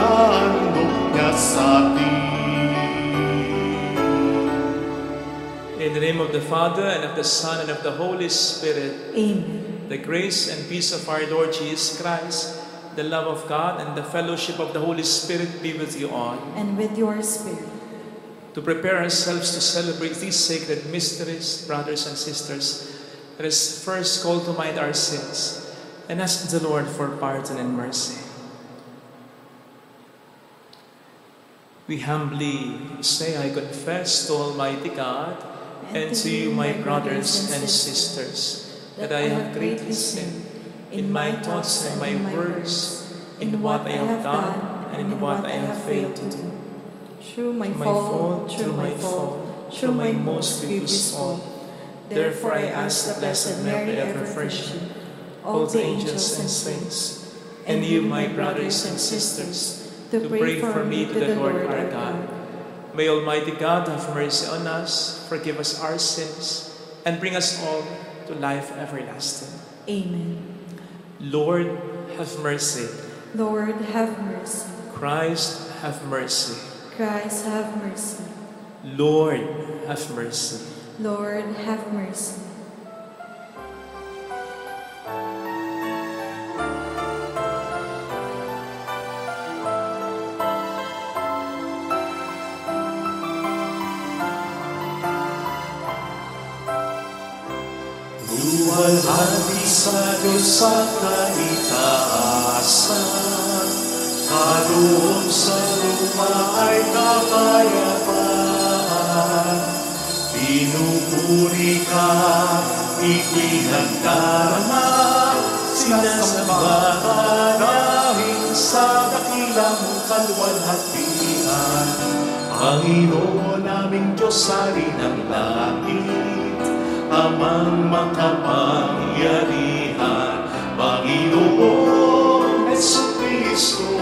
ihandog niya sa atin. In the name of the Father, and of the Son, and of the Holy Spirit. Amen. The grace and peace of our Lord Jesus Christ, the love of God, and the fellowship of the Holy Spirit be with you all. And with your spirit. To prepare ourselves to celebrate these sacred mysteries, brothers and sisters, let us first call to mind our sins and ask the Lord for pardon and mercy. We humbly say, I confess to Almighty God and to you, my brothers and sisters, that I have greatly sinned in my thoughts and my words, in what I have done and in what I have failed to do. Through my fault, through my most grievous fault. Therefore I ask the Blessed Mary, ever Virgin, all the angels and saints, and you, my brothers and sisters, to pray for me to the Lord our God. May Almighty God have mercy on us, forgive us our sins, and bring us all to life everlasting. Amen. Lord, have mercy. Lord, have mercy. Christ, have mercy. Christ, have mercy. Lord, have mercy. Lord, have mercy. Luwalhati sa Diyos sa kaitaasan, karoon sa lupa ay kapayapaan. Pinupuri ka, ipinagdarama, sinasamba ka dahil sa dakilang kaluwalhatian. Panginoon naming Diyos sa rinang langit, Amang makapangyarihan, Panginoon Jesucristo,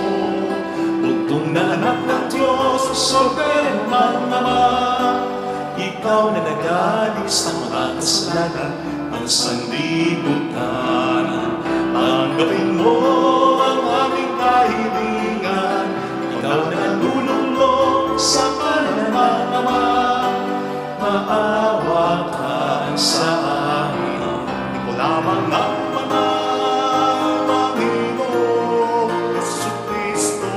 bugtong na anak ng Diyos, soberano Ama. Ikaw na nag-alis ng mga kasalanan ng sanlibutan. Tanggapin mo ang aming kahilingan, ikaw na nalulunod sa kanan Ama. Maawa ka sa amin, ikaw lamang ang mga Panginoon Jesucristo,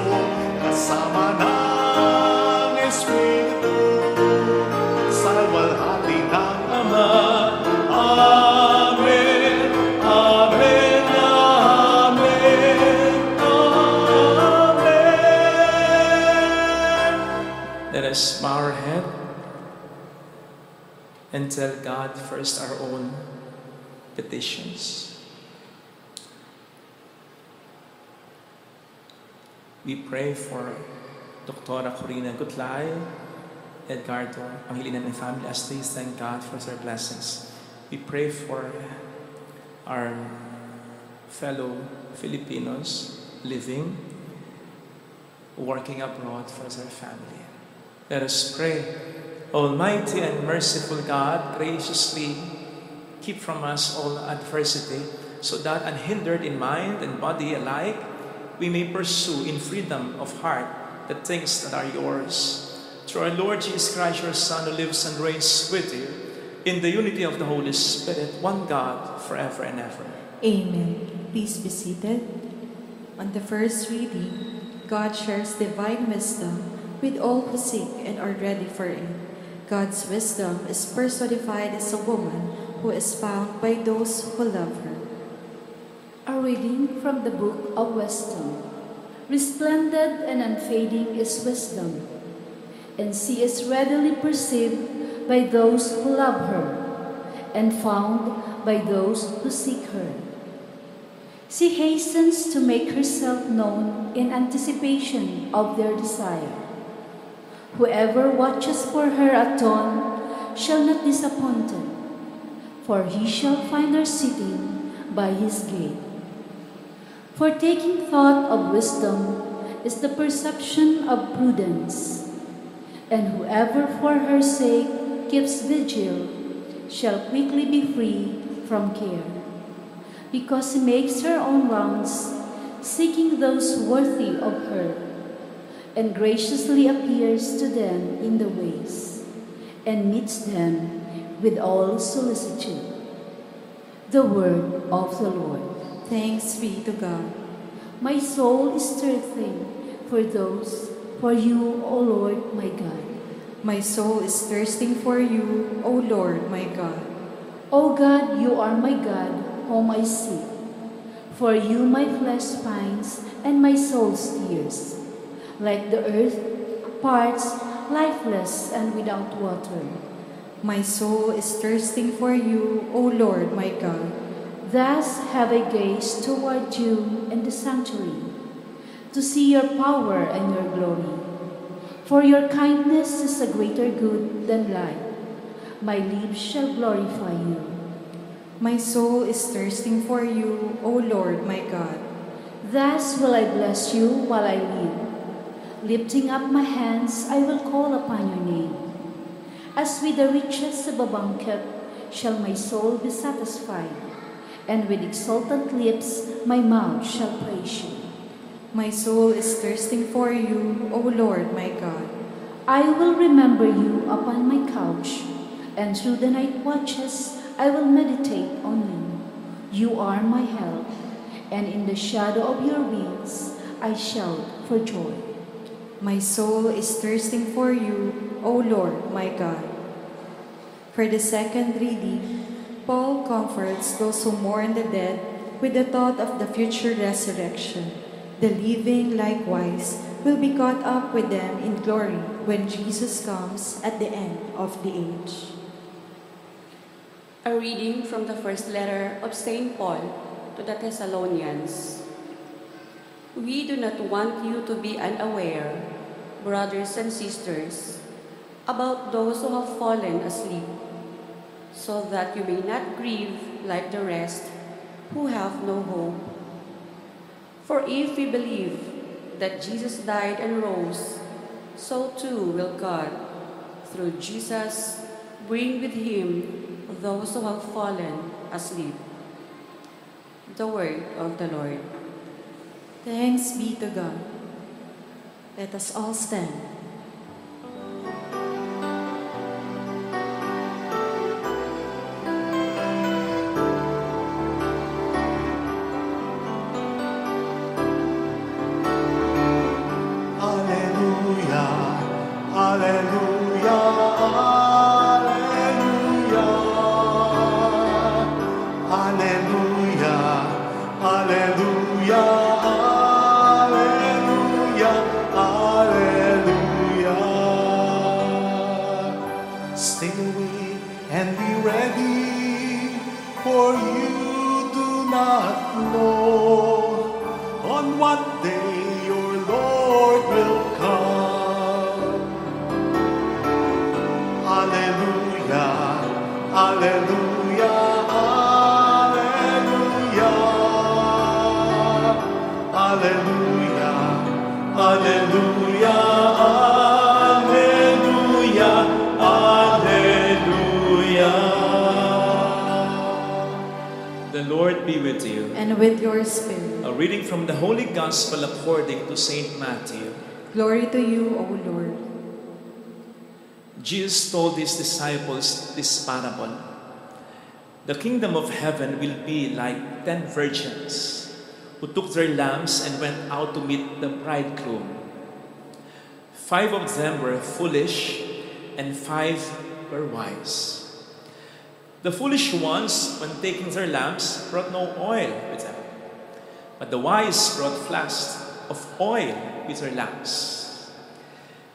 kasama ng Espiritu, sa luwalhati ng Ama. Amen, amen, amen, amen. Let us bow our head and tell God first our own petitions. We pray for Dr. Corina Gutlay, Edgardo Pangilinan and family as they thank God for their blessings. We pray for our fellow Filipinos living, working abroad for their family. Let us pray. Almighty and merciful God, graciously keep from us all adversity, so that unhindered in mind and body alike, we may pursue in freedom of heart the things that are yours. Through our Lord Jesus Christ, your Son, who lives and reigns with you, in the unity of the Holy Spirit, one God, forever and ever. Amen. Please be seated. On the first reading, God shares divine wisdom with all who seek and are ready for it. God's wisdom is personified as a woman who is found by those who love her. A reading from the Book of Wisdom. Resplendent and unfading is wisdom, and she is readily perceived by those who love her, and found by those who seek her. She hastens to make herself known in anticipation of their desire. Whoever watches for her at dawn shall not disappoint, for he shall find her sitting by his gate. For taking thought of wisdom is the perception of prudence, and whoever for her sake keeps vigil shall quickly be free from care, because she makes her own rounds, seeking those worthy of her, and graciously appears to them in the ways, and meets them with all solicitude. The word of the Lord. Thanks be to God. My soul is thirsting for you, O Lord my God. My soul is thirsting for you, O Lord my God. O God, you are my God, whom I seek. For you my flesh pines, and my soul tears. Like the earth, parts, lifeless and without water. My soul is thirsting for you, O Lord my God. Thus have I gazed toward you in the sanctuary, to see your power and your glory. For your kindness is a greater good than life. My lips shall glorify you. My soul is thirsting for you, O Lord my God. Thus will I bless you while I live. Lifting up my hands, I will call upon your name. As with the riches of a banquet shall my soul be satisfied, and with exultant lips my mouth shall praise you. My soul is thirsting for you, O Lord my God. I will remember you upon my couch, and through the night watches I will meditate on you. You are my help, and in the shadow of your wings I shout for joy. My soul is thirsting for you, O Lord my God. For the second reading, Paul comforts those who mourn the dead with the thought of the future resurrection. The living, likewise, will be caught up with them in glory when Jesus comes at the end of the age. A reading from the first letter of St. Paul to the Thessalonians. We do not want you to be unaware, brothers and sisters, about those who have fallen asleep, so that you may not grieve like the rest who have no hope. For if we believe that Jesus died and rose, so too will God, through Jesus, bring with him those who have fallen asleep. The word of the Lord. Thanks be to God. Let us all stand. Stay awake and be ready, for you do not know on what day your Lord will come. Alleluia, alleluia, alleluia, alleluia, alleluia, alleluia. The Lord be with you. And with your spirit. A reading from the Holy Gospel according to Saint Matthew. Glory to you, O Lord. Jesus told his disciples this parable. The kingdom of heaven will be like 10 virgins who took their lamps and went out to meet the bridegroom. 5 of them were foolish, and 5 were wise. The foolish ones, when taking their lamps, brought no oil with them. But the wise brought flasks of oil with their lamps.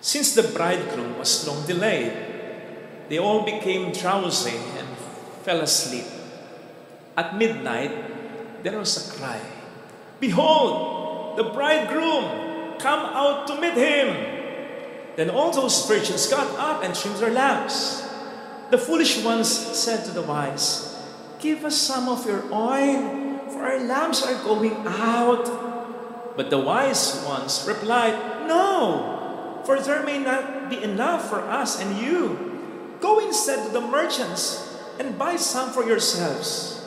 Since the bridegroom was long delayed, they all became drowsy and fell asleep. At midnight, there was a cry, "Behold, the bridegroom! Come out to meet him!" Then all those virgins got up and trimmed their lamps. The foolish ones said to the wise, "Give us some of your oil, for our lamps are going out." But the wise ones replied, "No, for there may not be enough for us and you. Go instead to the merchants and buy some for yourselves."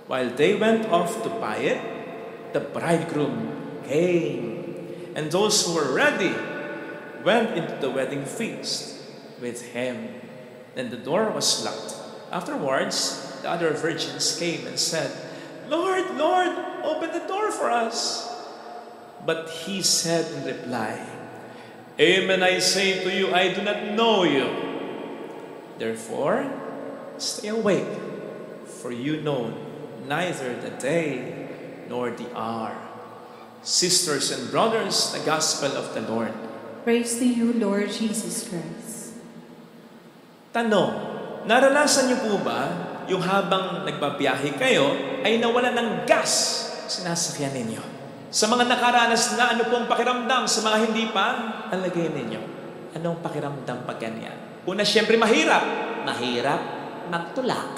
While they went off to buy it, the bridegroom came, And those who were ready went into the wedding feast with him. Then the door was locked. Afterwards, the other virgins came and said, Lord, Lord, open the door for us. But he said in reply, Amen, I say to you, I do not know you. Therefore, stay awake, for you know neither the day nor the hour. Sisters and brothers, the gospel of the Lord. Praise to you, Lord Jesus Christ. Tanong, naranasan niyo po ba yung habang nagbabiyahe kayo ay nawala ng gas sinasakyan ninyo? Sa mga nakaranas na, ano pong pakiramdam? Sa mga hindi pa, alagay ninyo. Anong pakiramdam pag ganyan? Una, siyempre mahirap. Mahirap magtulak.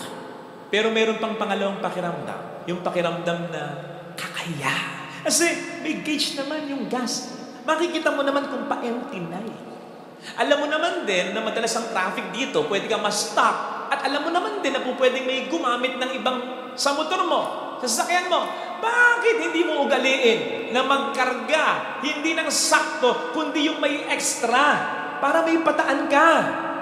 Pero meron pang pangalawang pakiramdam. Yung pakiramdam na kakahiya. Kasi may gauge naman yung gas. Makikita mo naman kung pa-empty na eh. Alam mo naman din na madalas ang traffic dito, pwede kang ma-stop. At alam mo naman din na po pwedeng may gumamit ng ibang sa motor mo, sa sasakyan mo. Bakit hindi mo ugaliin na magkarga, hindi ng sakto, kundi yung may extra, para may pataan ka.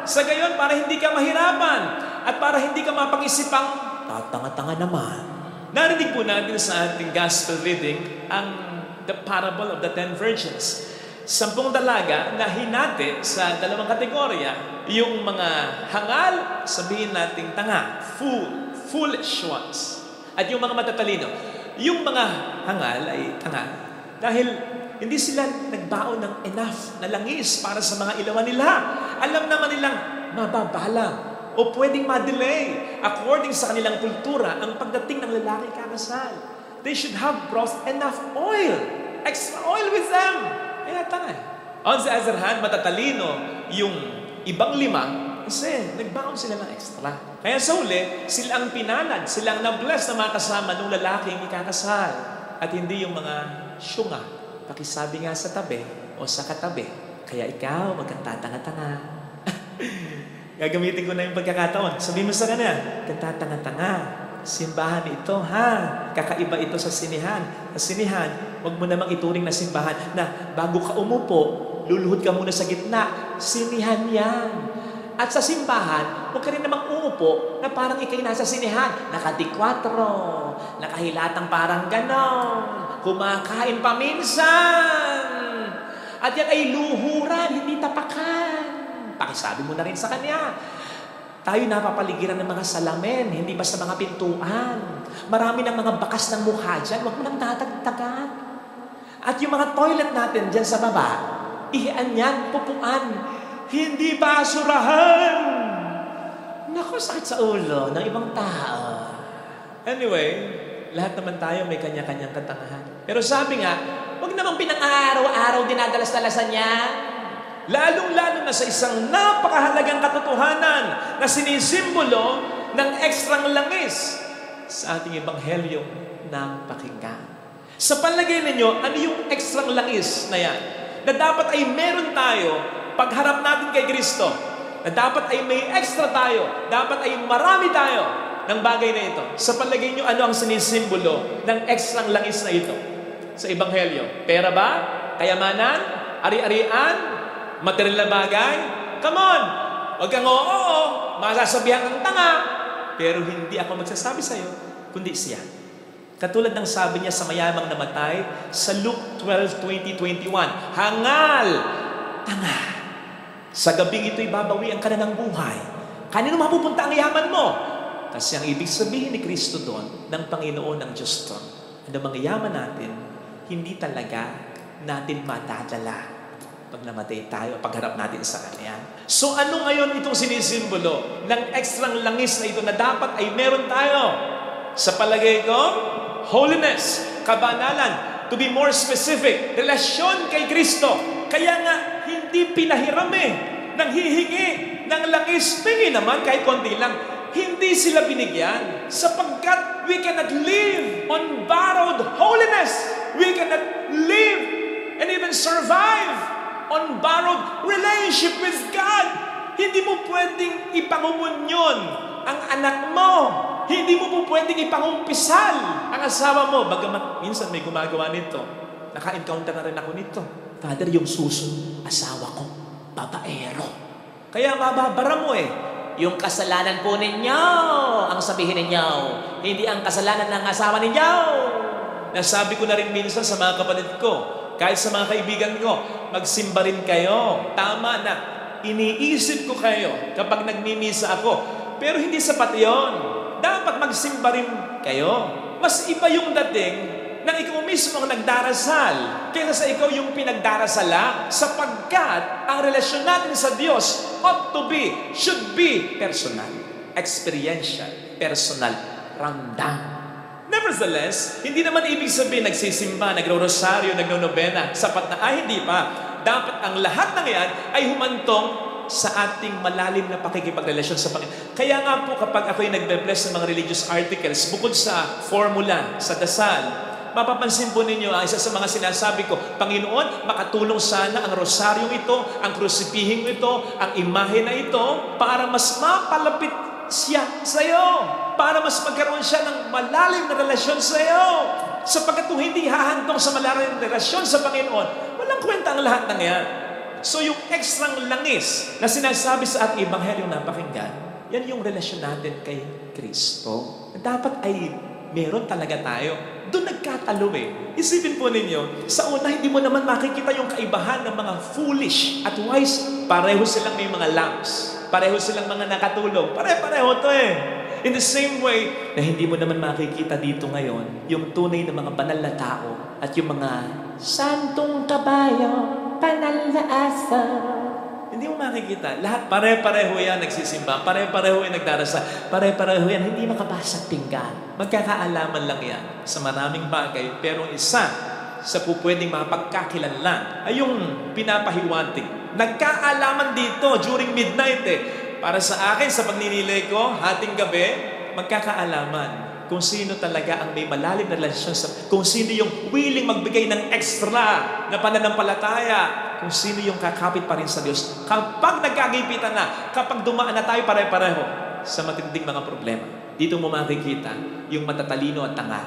Sa gayon, para hindi ka mahirapan, at para hindi ka mapag-isipang, tatanga-tanga naman. Narinig po natin sa ating gospel reading the parable of the 10 virgins. 10 dalaga na hinati sa dalawang kategorya. Yung mga hangal, sabihin nating tanga, foolish ones. At yung mga matatalino. Yung mga hangal ay tanga dahil hindi sila nagbaon ng enough na langis para sa mga ilawan nila. Alam naman nilang mababalang o pwedeng ma-delay according sa kanilang kultura ang pagdating ng lalaki kakasal. They should have brought enough oil, extra oil with them. Kaya tanga. On the other hand, matatalino yung ibang 5 kasi nagbaon sila ng extra. Kaya sa uli, sila ang pinalad, sila ang na-bless na makasama ng lalaking ikakasal. At hindi yung mga syunga. Pakisabi nga sa tabi o sa katabi. Kaya ikaw, wag kang tatanga-tanga. Gagamitin ko na yung pagkakataon. Sabihin mo sa kanya, tatanga-tanga. Simbahan ito, ha? Kakaiba ito sa sinihan. Sa sinihan, wag mo namang ituring na simbahan na bago ka umupo, luluhod ka muna sa gitna. Sinihan yan. At sa simbahan, huwag ka rin namang uupo na parang ikay nasa sinihan. Nakadikwatro, nakahilatang parang ganon, kumakain pa minsan. At yan ay luhuran, hindi tapakan. Pakisabi mo na rin sa kanya. Tayo napapaligiran ng mga salamin, hindi basta mga pintuan. Marami ng mga bakas ng mukha dyan, huwag mo nang tatagtagan. At yung mga toilet natin dyan sa baba, ihian yan, pupuan. Hindi basurahan. Naku, sakit sa ulo ng ibang tao. Anyway, lahat naman tayo may kanya-kanyang katangahan. Pero sabi nga, huwag namang pinang-araw-araw dinadalas-dalasan niya. Lalong-lalo na sa isang napakahalagang katotohanan na sinisimbolo ng ekstrang langis sa ating ebanghelyo ng pakinggan. Sa palagay ninyo, ano yung ekstrang langis na yan? Na dapat ay meron tayo pagharap natin kay Kristo, na dapat ay may extra tayo, dapat ay marami tayo ng bagay na ito. Sa palagay nyo, ano ang sinisimbolo ng ekstrang langis na ito sa ebanghelyo? Pera ba? Kayamanan? Ari-arian? Material na bagay? Come on! Huwag kang oo, masasabihan kang tanga. Pero hindi ako magsasabi sa'yo, kundi siya. Katulad ng sabi niya sa mayamang namatay sa Luke 12:20-21, hangal, tanga. Sa gabing ito'y babawian ka na ng buhay. Kanino mapupunta ang yaman mo? Kasi ang ibig sabihin ni Kristo doon, ng Panginoon ng Diyos doon, ang mga yaman natin, hindi talaga natin matadala pag namatay tayo, pagharap natin sa Kanya. So ano ngayon itong sinisimbolo ng ekstrang langis na ito na dapat ay meron tayo? Sa palagay ko, holiness, kabanalan, to be more specific, relasyon kay Kristo. Kaya nga, hindi pinahiram nang hihingi ng langis. Tingin naman, kahit konti lang, hindi sila binigyan sapagkat we cannot live on borrowed holiness. We cannot live and even survive on borrowed relationship with God. Hindi mo pwedeng ipangumunyon ang anak mo. Hindi mo po pwedeng ipangumpisal ang asawa mo. Bagamat minsan may gumagawa nito. naka-encounter na rin ako nito. Father, yung susunod, asawa ko, babaero. Kaya mababara mo yung kasalanan po ninyo, ang sabihin ninyo, hindi ang kasalanan ng asawa ninyo. Nasabi ko na rin minsan sa mga kapatid ko, kahit sa mga kaibigan ko, magsimba rin kayo. Tama na, iniisip ko kayo kapag nagmimisa ako. Pero hindi sapat yun. Dapat magsimba rin kayo. Mas iba yung dating nang ikaw mismo ang nagdarasal kaysa sa ikaw yung pinagdarasala, sapagkat ang relasyon natin sa Diyos should be personal, experiential, personal, ramdam. Nevertheless, hindi naman ibig sabihin nagsisimba, nagro-rosaryo, nagno-nobena, sapat na, hindi pa. Dapat ang lahat ng yan ay humantong sa ating malalim na pakikipagrelasyon sa Panginoon. Kaya nga po kapag ako'y nagbe-bless ng mga religious articles, bukod sa formula, sa dasal, mapapansin po ninyo, isa sa mga sinasabi ko, Panginoon, makatulong sana ang rosaryong ito, ang krusipihing ito, ang imahe na ito, para mas mapalapit siya sa iyo, para mas magkaroon siya ng malalim na relasyon sa iyo. Sapagkat kung hindi hahantong sa malalim na relasyon sa Panginoon, walang kwenta ang lahat ng yan. So yung ekstrang langis na sinasabi sa ating ebanghelyo na pakinggan, yan yung relasyon natin kay Kristo. Dapat ay meron talaga tayo. Doon nagkatalo Isipin po ninyo, sa una hindi mo naman makikita yung kaibahan ng mga foolish at wise. Pareho silang may mga lamps. Pareho silang mga nakatulog. Pare-pareho to In the same way na hindi mo naman makikita dito ngayon yung tunay na mga banal na tao at yung mga santong kabayo, banal na asa. Hindi mo makikita. Lahat pare-pareho yan nagsisimba. Pare-pareho yan nagdarasal. Pare-pareho yan hindi makabasag pinggan. Magkakaalaman lang yan sa maraming bagay. Pero isa sa pwedeng mapagkakilanlan ay yung pinapahiwatig. Nagkaalaman dito during midnight Para sa akin, sa pagninilay ko, hating gabi, magkakaalaman kung sino talaga ang may malalim na relasyon kung sino yung willing magbigay ng extra na pananampalataya, kung sino yung kakapit pa rin sa Diyos. Kapag nagkagipitan na, kapag dumaan na tayo pare-pareho sa matinding mga problema, dito mo makikita yung matatalino at tanga.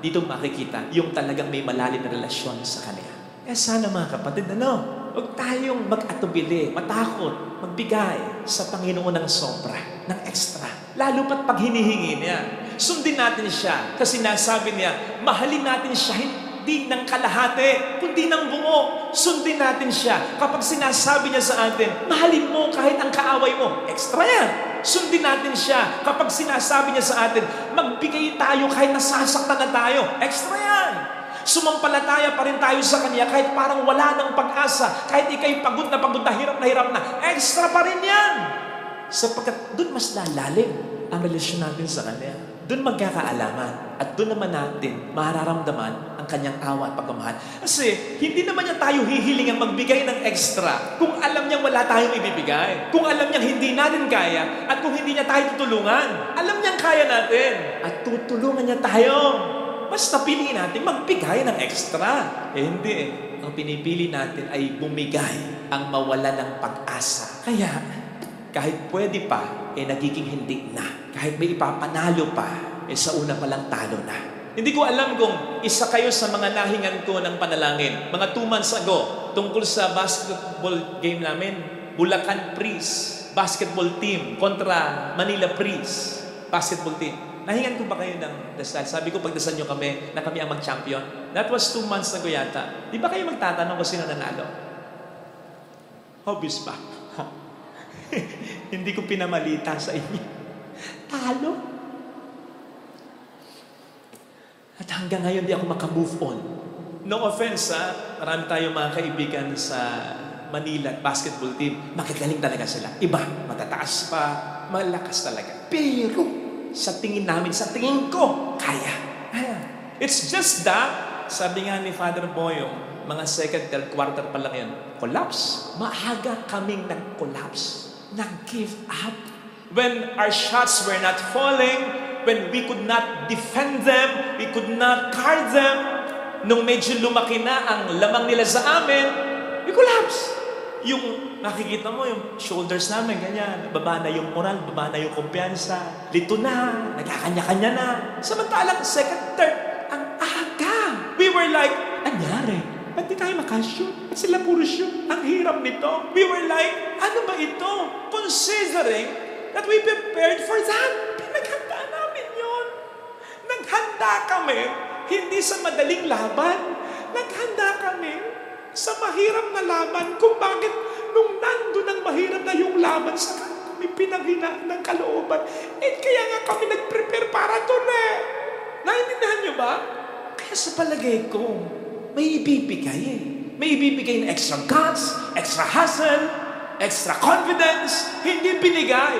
Dito mo makikita yung talagang may malalim na relasyon sa Kanya. Sana mga kapatid, huwag tayong mag-atubili, matakot, magbigay sa Panginoon ng sobra, ng extra. Lalo pat pag hinihingi niya. Sundin natin siya kasi nasabi niya, mahalin natin siya hindi ng kalahati, kundi ng buo. Sundin natin siya. Kapag sinasabi niya sa atin, mahalin mo kahit ang kaaway mo, extra yan. Sundin natin siya. Kapag sinasabi niya sa atin, magbigay tayo kahit nasasaktan na tayo, extra yan. Sumampalataya pa rin tayo sa Kanya kahit parang wala ng pag-asa, kahit ikay pagod na hirap na, extra pa rin yan. Sapagkat doon mas lalalim ang relasyon natin sa Kanya. Doon magkakaalaman at doon naman natin mararamdaman ang Kanyang awa at pagmamahal. Kasi hindi naman niya tayo hihilingan magbigay ng extra kung alam niyang wala tayong ibibigay. Kung alam niyang hindi natin kaya at kung hindi niya tayo tutulungan. Alam niyang kaya natin at tutulungan niya tayo. Basta piliin natin magbigay ng extra. Hindi Ang pinipili natin ay bumigay ang mawala ng pag-asa. Kaya, kahit pwede pa, nagiging hindi na. Kahit may ipapanalo pa, sa una pa lang talo na. Hindi ko alam kung isa kayo sa mga nahingan ko ng panalangin. Mga 2 months ago, tungkol sa basketball game namin, Bulacan Prees, basketball team kontra Manila Prees, basketball team. Nahingan ko ba kayo ng dasal? Sabi ko, pagdasal nyo kami na kami ang mag-champion. That was 2 months ago yata. Di ba kayo magtatanong kung sino nanalo? Obvious ba? Hindi ko pinamalita sa inyo. Talo. At hanggang ngayon, di ako makamove on. No offense, marami tayong mga kaibigan sa Manila basketball team. Magagaling talaga sila. Iba, matataas pa, malakas talaga. Pero, sa tingin namin, sa tingin ko, kaya. It's just that, sabi nga ni Father Boyong, mga second, third quarter pa lang yan, collapse. Maaga kaming nag-collapse. Nag-give up. When our shots were not falling, when we could not defend them, we could not guard them, nung medyo lumaki na ang lamang nila sa amin, we collapse. Yung nakikita mo, yung shoulders namin, ganyan. Baba na yung moral, baba na yung kumpiyansa. Lito na, nagkakanya-kanya na. Samantalang second, third, ang aga. We were like, anyari? Ba't di tayo makashoot? At sila puro shoot. Ang hirap nito. We were like, ano ba ito? Considering that we prepared for that. Pinaghanda namin yon. Naghanda kami, hindi sa madaling laban. Naghanda kami sa mahirap na laban kung bakit nung nandun ang mahirap na yung laban sa kami pinanghinaan ng kalooban. Kaya nga kami nag-prepare para doon eh. Naintindihan niyo ba? Kaya sa palagay ko, may ibibigay eh. May ibibigay na extra guts, extra hustle, extra confidence. Hindi binigay.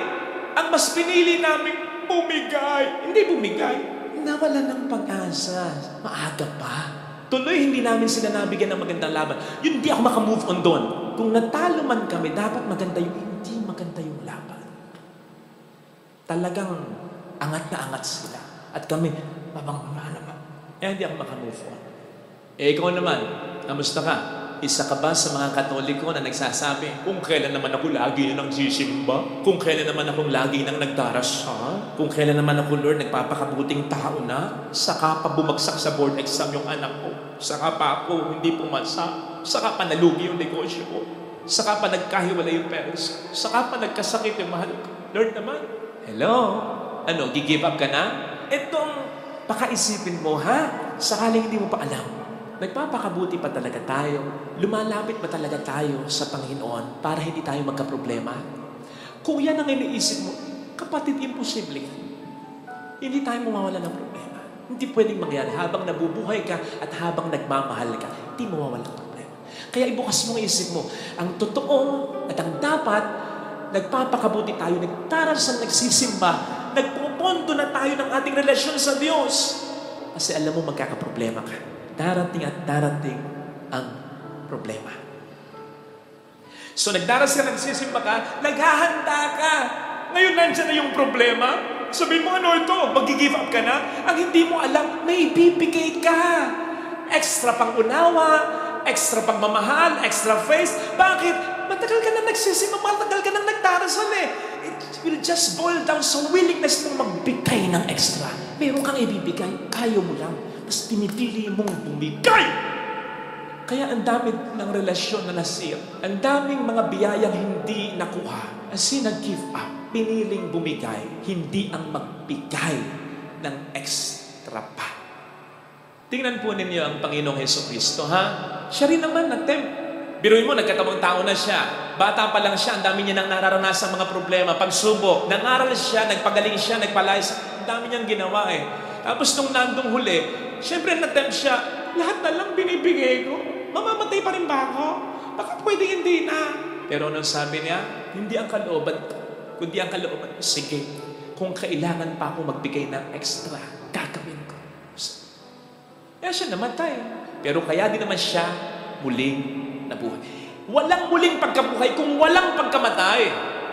Ang mas pinili namin, bumigay. Hindi bumigay. Nawala ng pag-asa. Maaga pa. Tuloy, hindi namin sila nabigyan ng magandang laban. Yun, hindi ako makamove on doon. Kung natalo man kami, dapat maganda yung hindi maganda yung laban. Talagang angat na angat sila. At kami, mabang-mabang naman. Hindi ako makamove on. Ikaw naman, kamusta ka? Isa ka ba sa mga Katoliko na nagsasabi, kung kailan naman ako lagi na nagsisimba? Kung kailan naman akong lagi nang nagdarasal? Kung kailan naman ako, Lord, nagpapakabuting tao na? Saka pa bumagsak sa board exam yung anak ko. Saka pa ako hindi pumasa. Saka pa nalugi yung negosyo ko. Saka pa nagkahiwala yung parents. Saka pa nagkasakit yung mahal ko. Lord naman, hello? Ano, gigive up ka na? Itong pakaisipin mo, ha? Sakaling hindi mo pa alam. Nagpapakabuti pa talaga tayo? Lumalapit ba talaga tayo sa Panginoon para hindi tayo magkaproblema? Kung yan ang iniisip mo, kapatid, imposible yan. Hindi tayo mawawala ng problema. Hindi pwedeng mangyari habang nabubuhay ka at habang nagmamahal ka, hindi mawawala ng problema. Kaya ibukas mo ang isip mo, ang totoo at ang dapat, nagpapakabuti tayo, nagdarasal, nagsisimba, nagpupunto na tayo ng ating relasyon sa Diyos. Kasi alam mo, magkakaproblema ka. Darating at darating ang problema. So nagdarasal, nagsisimba ka, naghahanda ka. Ngayon nandiyan na yung problema. Sabihin mo, ano ito? Mag-give up ka na? Ang hindi mo alam, may bibigay ka. Extra pang unawa, extra pang mamahal, extra faith. Bakit? Matagal ka na nagsisimba, matagal ka na nagdarasal eh. It will just boil down sa willingness mong magbigay ng extra. Meron kang ibibigay, kaya mo lang. Tapos pinipili mong bumigay. Kaya ang dami ng relasyon na nasir. Ang daming mga biyayang hindi nakuha. Kasi nag-give up. Piniling bumigay. Hindi ang magbigay ng extra pa. Tingnan po ninyo ang Panginoong Jesucristo, ha? Siya rin naman nag-tempt. Biruin mo, nagkatamang tao na siya. Bata pa lang siya, ang dami niya nang nararanasan mga problema, pagsubok. Nangaral siya, nagpagaling siya, nagpalayas. Ang dami niyang ginawa eh. Tapos nung nandong huli, siyempre na-tempt siya, lahat na lang binibigay ko. Mamamatay pa rin ba ako? Baka pwede hindi na. Pero anong sabi niya? Hindi ang kalooban, kundi ang kalooban. Sige, kung kailangan pa ako magbigay ng extra, gagawin ko. Kaya siya namatay. Pero kaya din naman siya muling nabuhay. Walang muling pagkabuhay kung walang pagkamatay.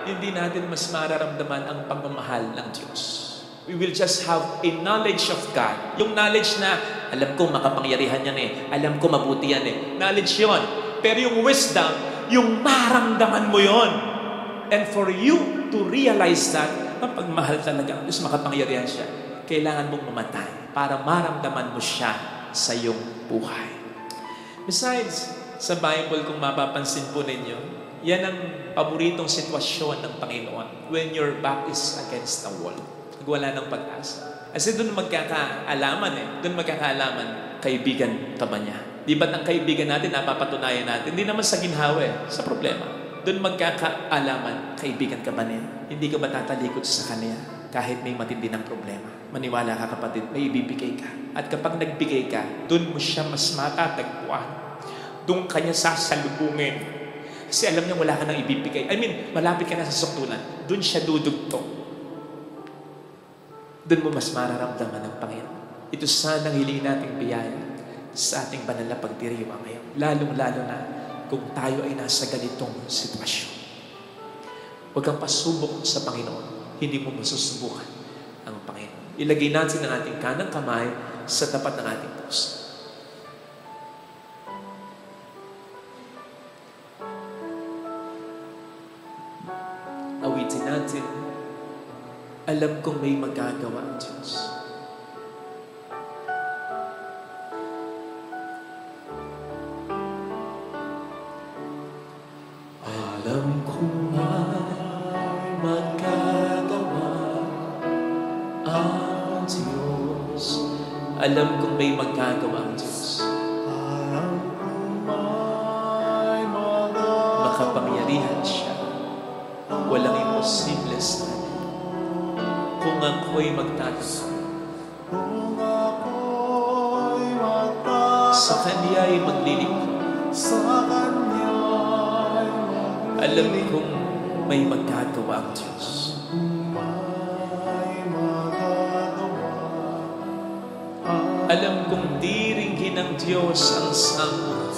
Hindi natin mas mararamdaman ang pagmamahal ng Diyos. We will just have a knowledge of God. Yung knowledge na, alam ko makapangyarihan yan eh. Alam ko mabuti yan eh. Knowledge yon. Pero yung wisdom, yung maramdaman mo yon. And for you to realize that, mapagmahal talaga ang Diyos, makapangyarihan siya. Kailangan mong mamatay para maramdaman mo siya sa iyong buhay. Besides, sa Bible, kung mapapansin po ninyo, yan ang paboritong sitwasyon ng Panginoon when your back is against the wall. Wala ng pag-asa. Kasi doon magkakaalaman eh. Doon magkakaalaman, kaibigan ka ba niya? Di ba't ang kaibigan natin, napapatunayan natin? Hindi naman sa ginhawa eh, sa problema. Doon magkakaalaman, kaibigan ka ba niya? Hindi ka ba tatalikod sa kanya kahit may matindi ng problema? Maniwala ka kapatid, may ibibigay ka. At kapag nagbigay ka, doon mo siya mas matatagpuan. Doon kanya sasalubungin. Kasi alam niya wala ka nang ibibigay. Malapit ka na sa sukdulan. Doon siya dudugtong. Doon mo mas mararamdaman ng Panginoon. Ito sanang hilingin nating biyaya sa ating banal na pagdiriwang ngayon. Lalong-lalo na kung tayo ay nasa ganitong sitwasyon. Huwag kang pasubok sa Panginoon. Hindi mo masusubukan ang Panginoon. Ilagay natin ang ating kanang kamay sa tapat ng ating puso. Awitin natin. Alam kong may magagawa ang Diyos. Alam kong may magagawa ang Diyos. Alam kong may magagawa ang Diyos. Makapangyarihan siya. Walang imposible sa Kanya. Kung ako'y magtatasa, sa Kanya'y maglilingkod. Alam kong may magagawa ang Diyos. Alam kong diringgin ng Diyos ang samot.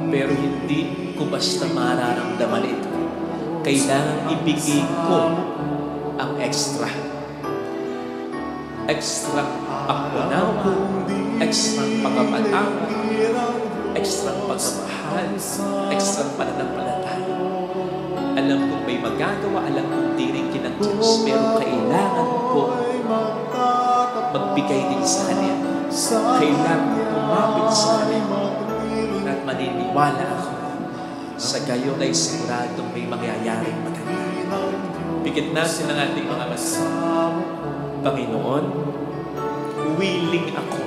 Pero hindi ko basta mararamdaman ito. Kailangan ibigay ko ang extra. Extra pag-unawa, extra pagpapatawa, extra pagmamahal, extra pananampalataya. Alam kong may magagawa, alam kong diringgin ng Diyos, pero kailangan ko magbigay din sa Kanya. Kailangan ko tumapit sa Kanya at maniniwala ako sa gayon ay siguradong may mangyayaring maganda. Bigyan natin ang ating mga mata. Panginoon, willing ako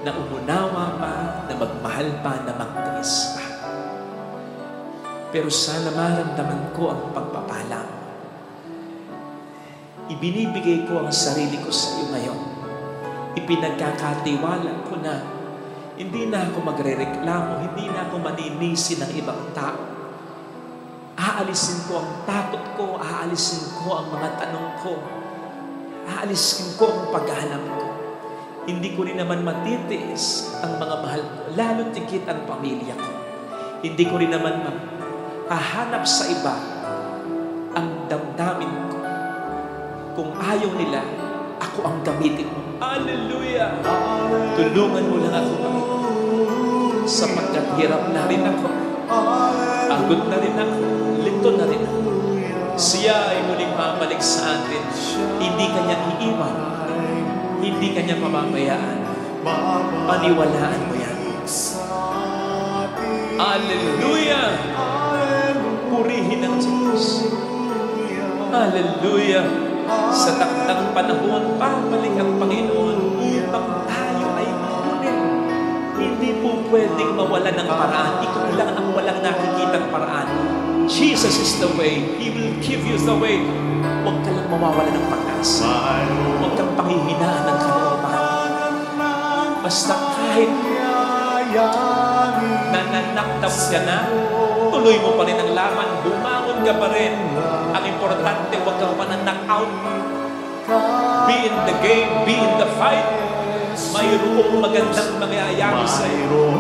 na umunawa pa, na magmahal pa, na magtiis pa. Pero sana maramdaman ko ang pagpapala mo. Ibinibigay ko ang sarili ko sa iyo ngayon. Ipinagkakatiwala ko na hindi na ako magrereklamo, hindi na ako maninisi ng ibang tao. Aalisin ko ang takot ko, aalisin ko ang mga tanong ko, aalisin ko ang paghahanap ko. Hindi ko rin naman matitiis ang mga mahal ko, lalo tigit ang pamilya ko. Hindi ko rin naman hahanap sa iba ang damdamin ko. Kung ayaw nila, ako ang gamitin mo. Hallelujah! Tulungan mo lang ako, Panginoon, sapagkat hirap na rin ako. Pagod na rin ako. Lito na rin ako. Siya ay muling babalik sa atin. Hindi Kanya iiwan. Hindi Kanya pababayaan. Paniwalaan mo yan. Hallelujah! Purihin ang Diyos. Hallelujah! Sa takdang panahon, babalik ang Panginoon upang tayo ay makunin. Hindi po pwedeng mawala ng paraan. Ikaw lang ang walang nakikitang paraan. Jesus is the way. He will give you the way. Huwag ka lang mawawala ng pag-asa. Huwag kang panghihinaan ng kalooban. Basta kahit nananaktab ka na, tuloy mo pa rin ang laban. Bumangon ka pa rin. Ang importante, huwag kang mananak out. Be in the game, be in the fight. Mayroong magandang mangyayari sa iyo.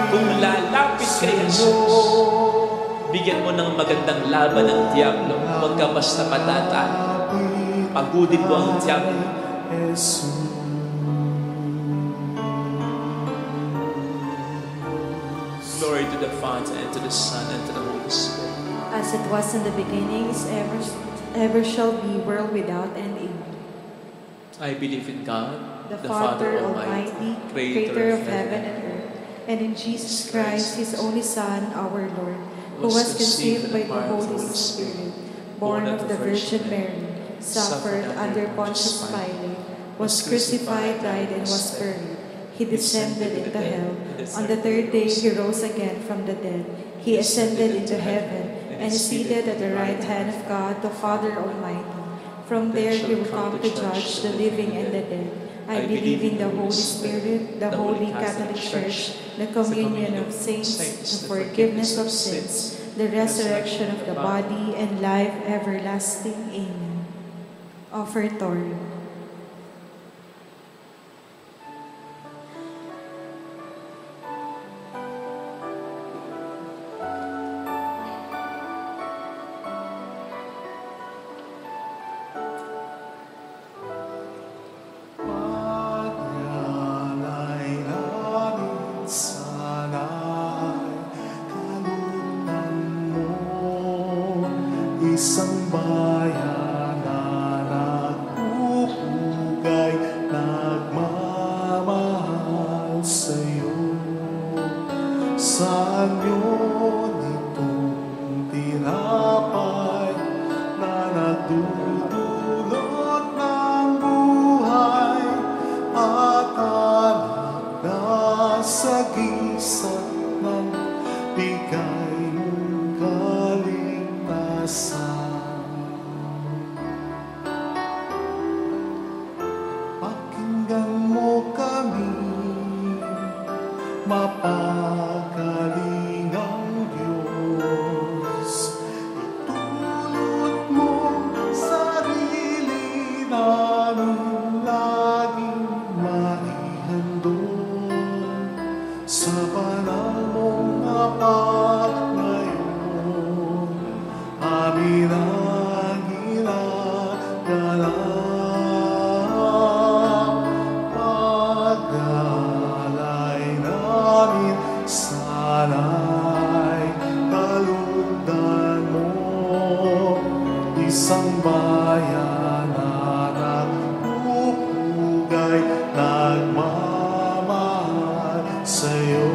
Kung lalapit kay Jesus, bigyan mo ng magandang laban ng Diablo. Huwag ka basta matatalo. Pagudin mo ang Diablo. Glory to the Father, and to the Son, and to the Holy Spirit. As it was in the beginning, is ever shall be, world without end. Amen. I believe in God, The Father Almighty, Creator of heaven and earth, and in Jesus Christ, His only Son, our Lord, who was conceived by the Holy Spirit, born of the Virgin Mary, suffered under Pontius Pilate, was crucified, died, and was buried. He descended into hell. On the third day, He rose again from the dead. He ascended into heaven and is seated at the right hand of God, the Father Almighty. From there, He will come to judge the living and the dead. I believe in the Holy Spirit, the Holy Catholic Church, the communion of saints, the forgiveness of sins, the resurrection of the body, and life everlasting. Amen. Offertory. Isang bayan na nagpupugay, nagmamahal. sagisag ng bigay mong kaligtasan. Pakinggan mo kami, mapagalingang Diyos. Itulot mo sarili namin laging maihandog sa banal mong apat ngayon. Amin ang ginagalang pag-alay namin, sana'y kalugdan mo. Isang bayan na nagpupugay, nagmamahal sa'yo.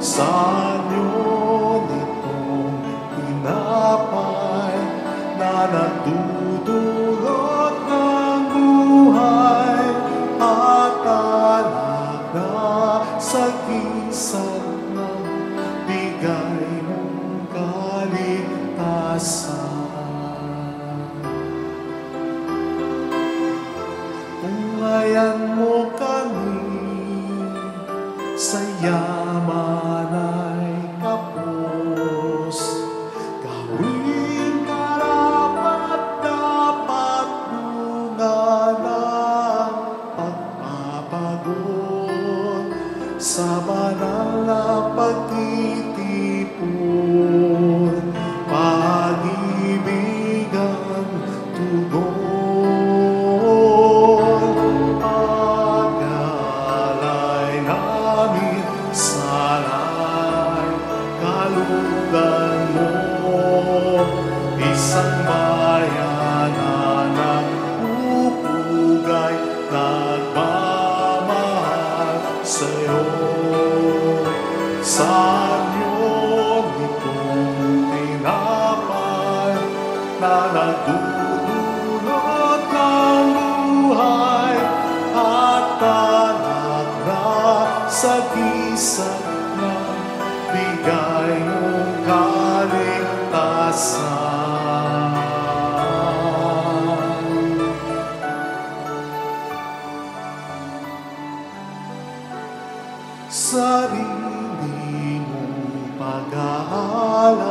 Saan yun itong tinapay na nagdudulot ng buhay at alak na sagisag ng bigay mong kaligtasan. Tungayan mo kami sa yaman ay kapos. Gawing karapat-dapat bunga ng pagpapagod sa banal na pagtitipon, pag-ibig ang tugon. Pag-alay namin, sana'y kalugdan mo. Isang bayan na nagpupugay, nagmamahal sa'yo. Saan yun itong tinapay na nagdudulot ng buhay at tanak na sagisag ng bigay mong kaligtasan. Sarili mong pag-aalay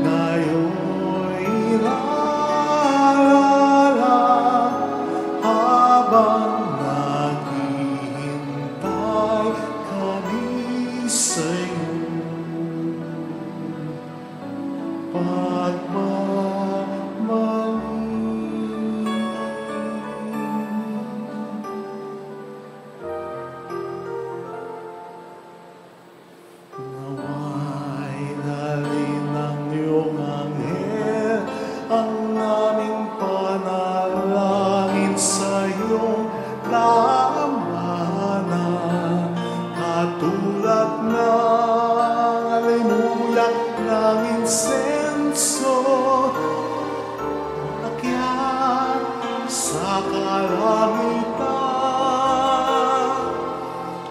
ngayon'y ilalala habang naghihintay kami sa'yo. Nawa'y dalhin ng iyong anghel ang aming panalangin sa iyong dambana. Katulad ng alimuyak ng insenso, akyat sa kalangitan.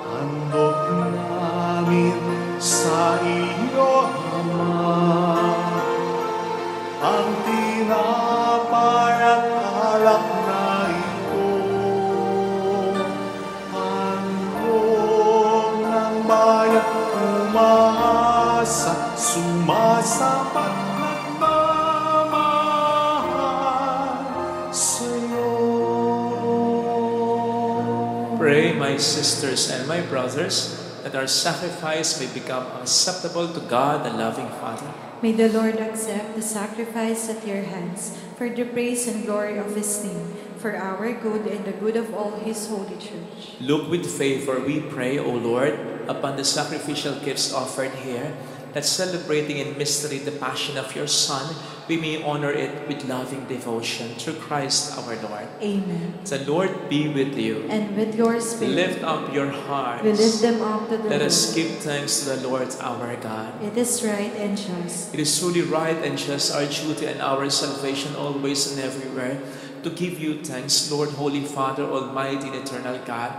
Handog namin sa iyo, Ama, ang tinapay at alak na ito. Handog ng bayan, umaasa, sumasapat, nagmamahal sa'yo. Pray, my sisters and my brothers, that our sacrifice may become acceptable to God, the loving Father. May the Lord accept the sacrifice at your hands for the praise and glory of His name, for our good and the good of all His holy church. Look with favor, we pray, O Lord, upon the sacrificial gifts offered here, that celebrating in mystery the passion of your Son, we may honor it with loving devotion through Christ our Lord. Amen. The Lord be with you. And with your spirit, Lift up your hearts. we lift them up to the Let Lord. us give thanks to the Lord our God. It is right and just. It is truly right and just, our duty and our salvation always and everywhere, to give you thanks, Lord, Holy Father, Almighty and Eternal God,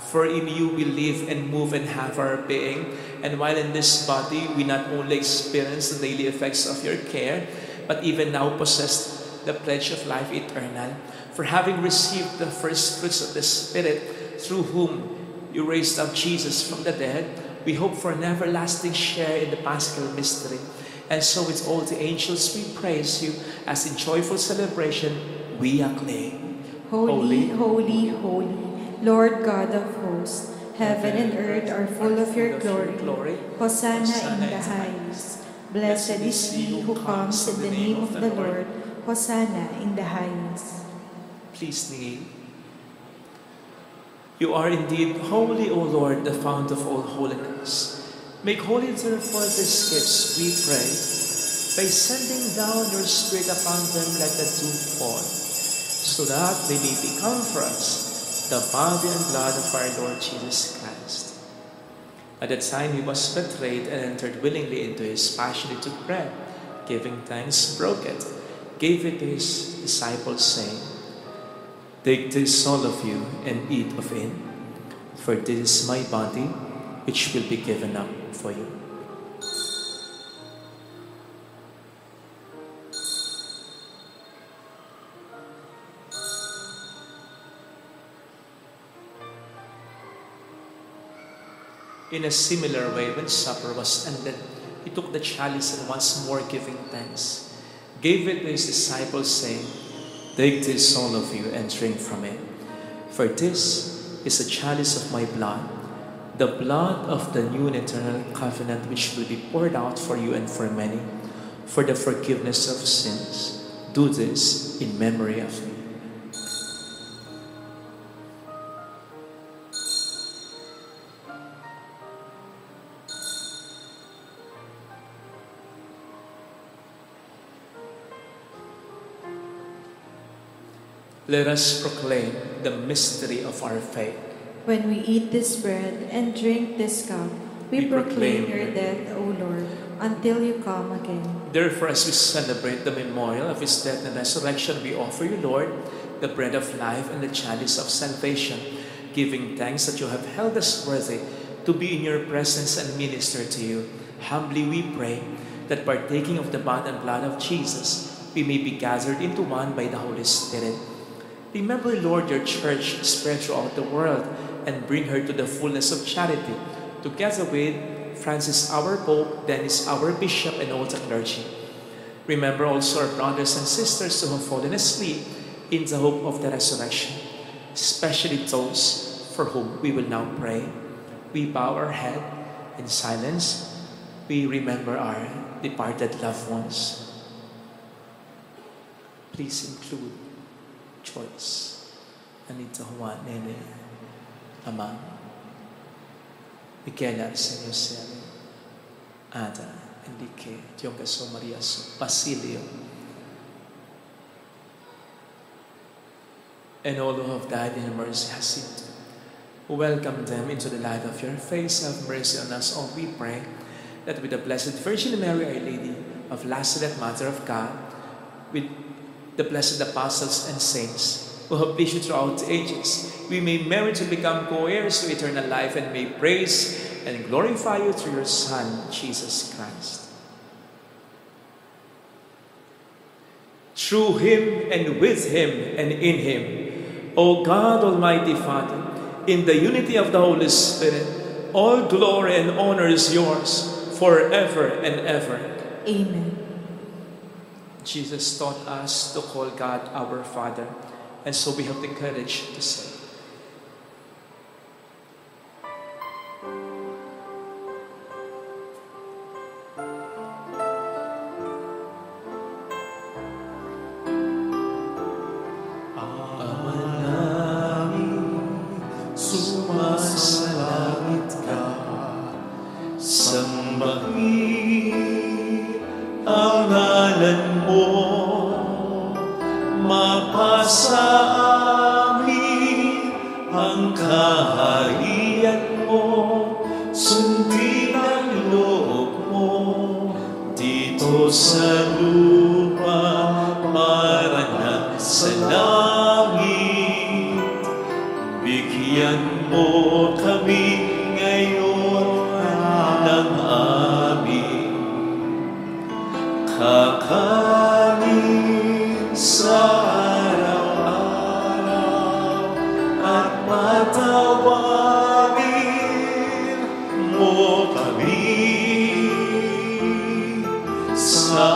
For in you we live and move and have our being. And while in this body, we not only experience the daily effects of your care, but even now possess the pledge of life eternal. For having received the first fruits of the Spirit, through whom you raised up Jesus from the dead, we hope for an everlasting share in the Paschal mystery. And so with all the angels we praise you, as in joyful celebration we acclaim. Holy, holy, holy, Lord God of hosts, heaven and earth are full of your glory. Hosanna in the highest. Blessed is he who comes in the name of the Lord. Hosanna in the highest. Please kneel. You are indeed holy, O Lord, the fount of all holiness. Make holy therefore these gifts, we pray, by sending down your Spirit upon them like the dew fall, so that they may become for us the body and blood of our Lord Jesus Christ. At the time he was betrayed and entered willingly into his passion, he took bread, giving thanks, broke it, gave it to his disciples, saying, "Take this, all of you, and eat of it, for this is my body, which will be given up for you." In a similar way, when supper was ended, he took the chalice and once more giving thanks, gave it to his disciples, saying, "Take this, all of you, and drink from it. For this is a chalice of my blood, the blood of the new and eternal covenant, which will be poured out for you and for many, for the forgiveness of sins. Do this in memory of me." Let us proclaim the mystery of our faith. When we eat this bread and drink this cup, we proclaim your death, O Lord, until you come again. Therefore, as we celebrate the memorial of his death and resurrection, we offer you, Lord, the bread of life and the chalice of salvation, giving thanks that you have held us worthy to be in your presence and minister to you. Humbly we pray that partaking of the body and blood of Jesus, we may be gathered into one by the Holy Spirit. Remember, Lord, your church spread throughout the world and bring her to the fullness of charity, together with Francis, our Pope, Dennis, our Bishop, and all the clergy. Remember also our brothers and sisters who have fallen asleep in the hope of the resurrection, especially those for whom we will now pray. We bow our head in silence. We remember our departed loved ones. Please include choice. Anita Juan, Nene, Amang, Michaela, Senyor Sere, Ada, Enrique, Diogaso, Maria, Basilio, and all who have died in mercy, Jacinto. Welcome them into the light of your face. Have mercy on us all, we pray, that with the Blessed Virgin Mary, Our Lady of Lazaret, Mother of God, with the blessed apostles and saints who have pleased you throughout the ages, we may merit to become co-heirs to eternal life and may praise and glorify you through your Son, Jesus Christ. Through him and with him and in him, O God, Almighty Father, in the unity of the Holy Spirit, all glory and honor is yours forever and ever. Amen. Jesus taught us to call God our Father, and so we have the courage to say, sumasalangit ka, sambahin ang ngalan mo, mapasa amin ang kaharian mo, sundin ang loob mo, dito sa lupa, marana sa langit, bigyan mo kami ngayon ng aming kakanin sa araw-araw at patawagin mo kami sa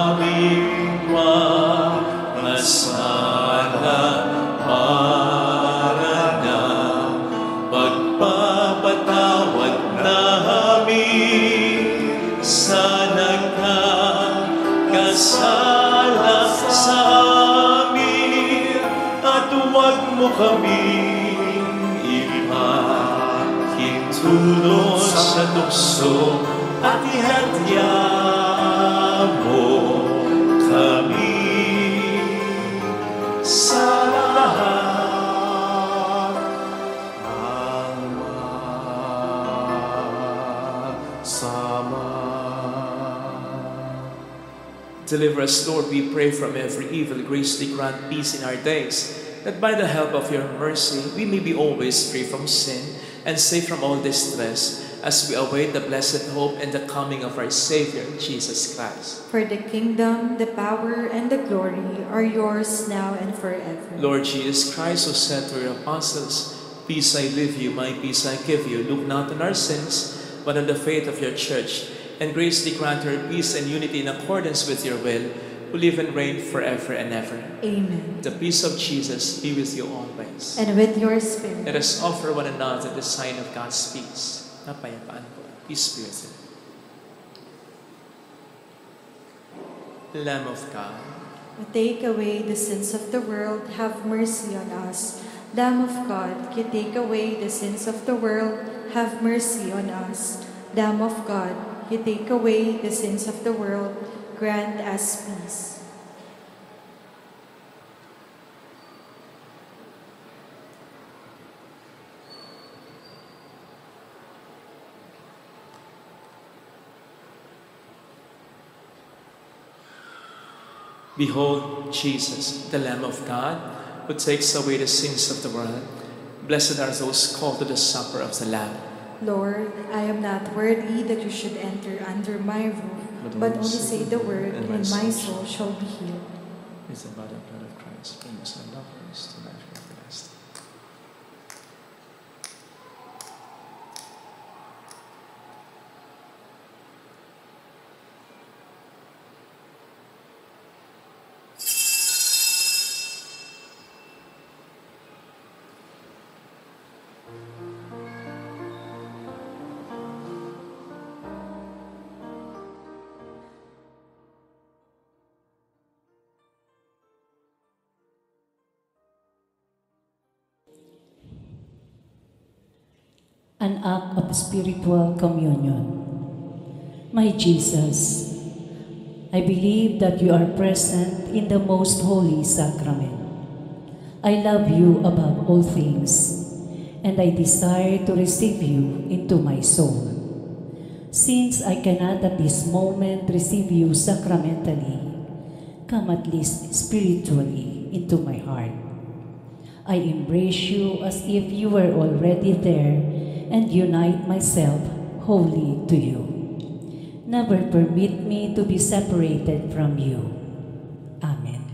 aming mga sala para na pagpapatawad namin sa nagkakasala sa amin at huwag mo kaming ipahintulo sa tukso at ihadya mo kami sa lahat ng masama. Deliver us, Lord, we pray, from every evil. Graciously grant peace in our days, that by the help of your mercy, we may be always free from sin and safe from all distress, as we await the blessed hope and the coming of our Savior, Jesus Christ. For the kingdom, the power, and the glory are yours now and forever. Lord Jesus Christ, who said to your apostles, "Peace I leave you, my peace I give you," look not on our sins, but on the faith of your church, and graciously grant her peace and unity in accordance with your will, who live and reign forever and ever. Amen. The peace of Jesus be with you always. And with your spirit. Let us offer one another the sign of God's peace. Napayapaan po. Peace be with you. Lamb of God, who take away the sins of the world, have mercy on us. Lamb of God, you take away the sins of the world, have mercy on us. Lamb of God, you take away the sins of the world, grant us peace. behold Jesus, the Lamb of God, who takes away the sins of the world. Blessed are those called to the supper of the Lamb. Lord, I am not worthy that you should enter under my roof, but only say the word, and my soul shall be healed. Is the body and blood of Christ, bring us and lovers to life everlasting. An act of spiritual communion. My Jesus, I believe that you are present in the most holy sacrament. I love you above all things, and I desire to receive you into my soul. Since I cannot at this moment receive you sacramentally, come at least spiritually into my heart. I embrace you as if you were already there and unite myself wholly to you. Never permit me to be separated from you. Amen.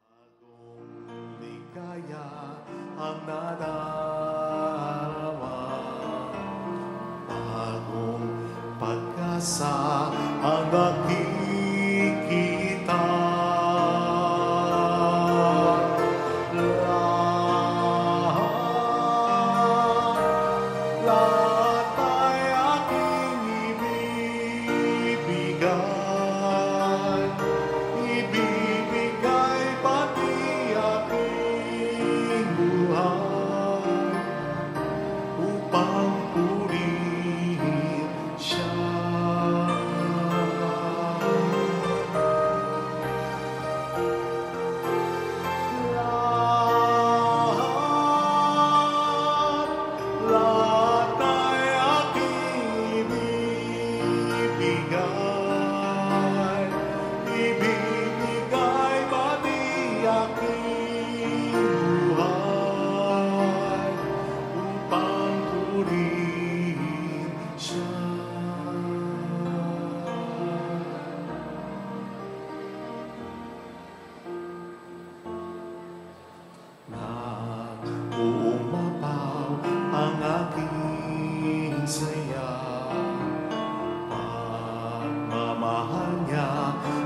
Bagong ligaya ang nadarama, bagong pag-asa ang nakikita. Lahat ay aking ibibigay pati aking buhay upang purihin siya.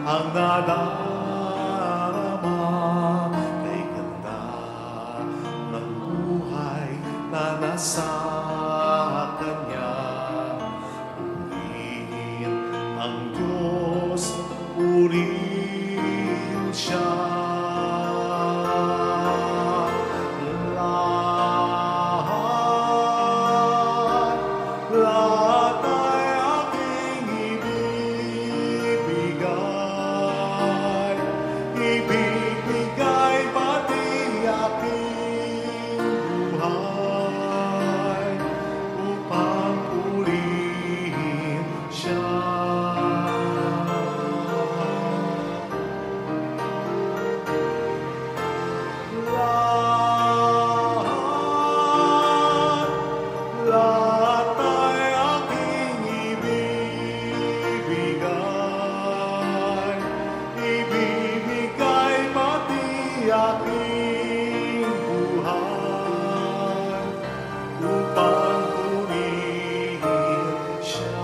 ang nadarama kay ganda ng buhay na nasa Kanya. Purihin ang Diyos, purihin Siya. Lahat ay aking ibibigay pati aking buhay upang purihin Siya. Lahat ay aking ibibigay pati aking buhay upang purihin Siya.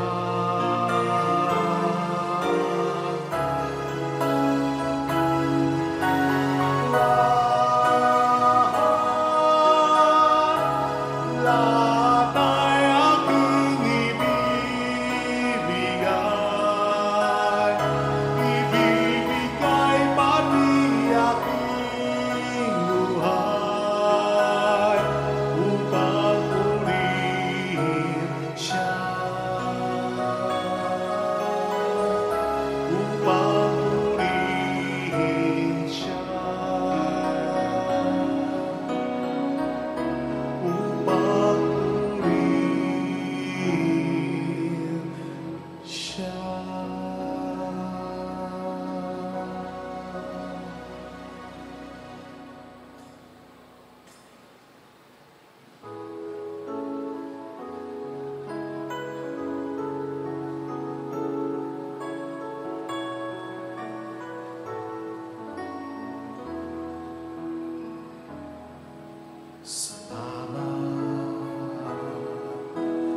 Lahat ay aking ibibigay pati aking buhay upang purihin Siya. Upang purihin Siya. Upang purihin Siya. Salamat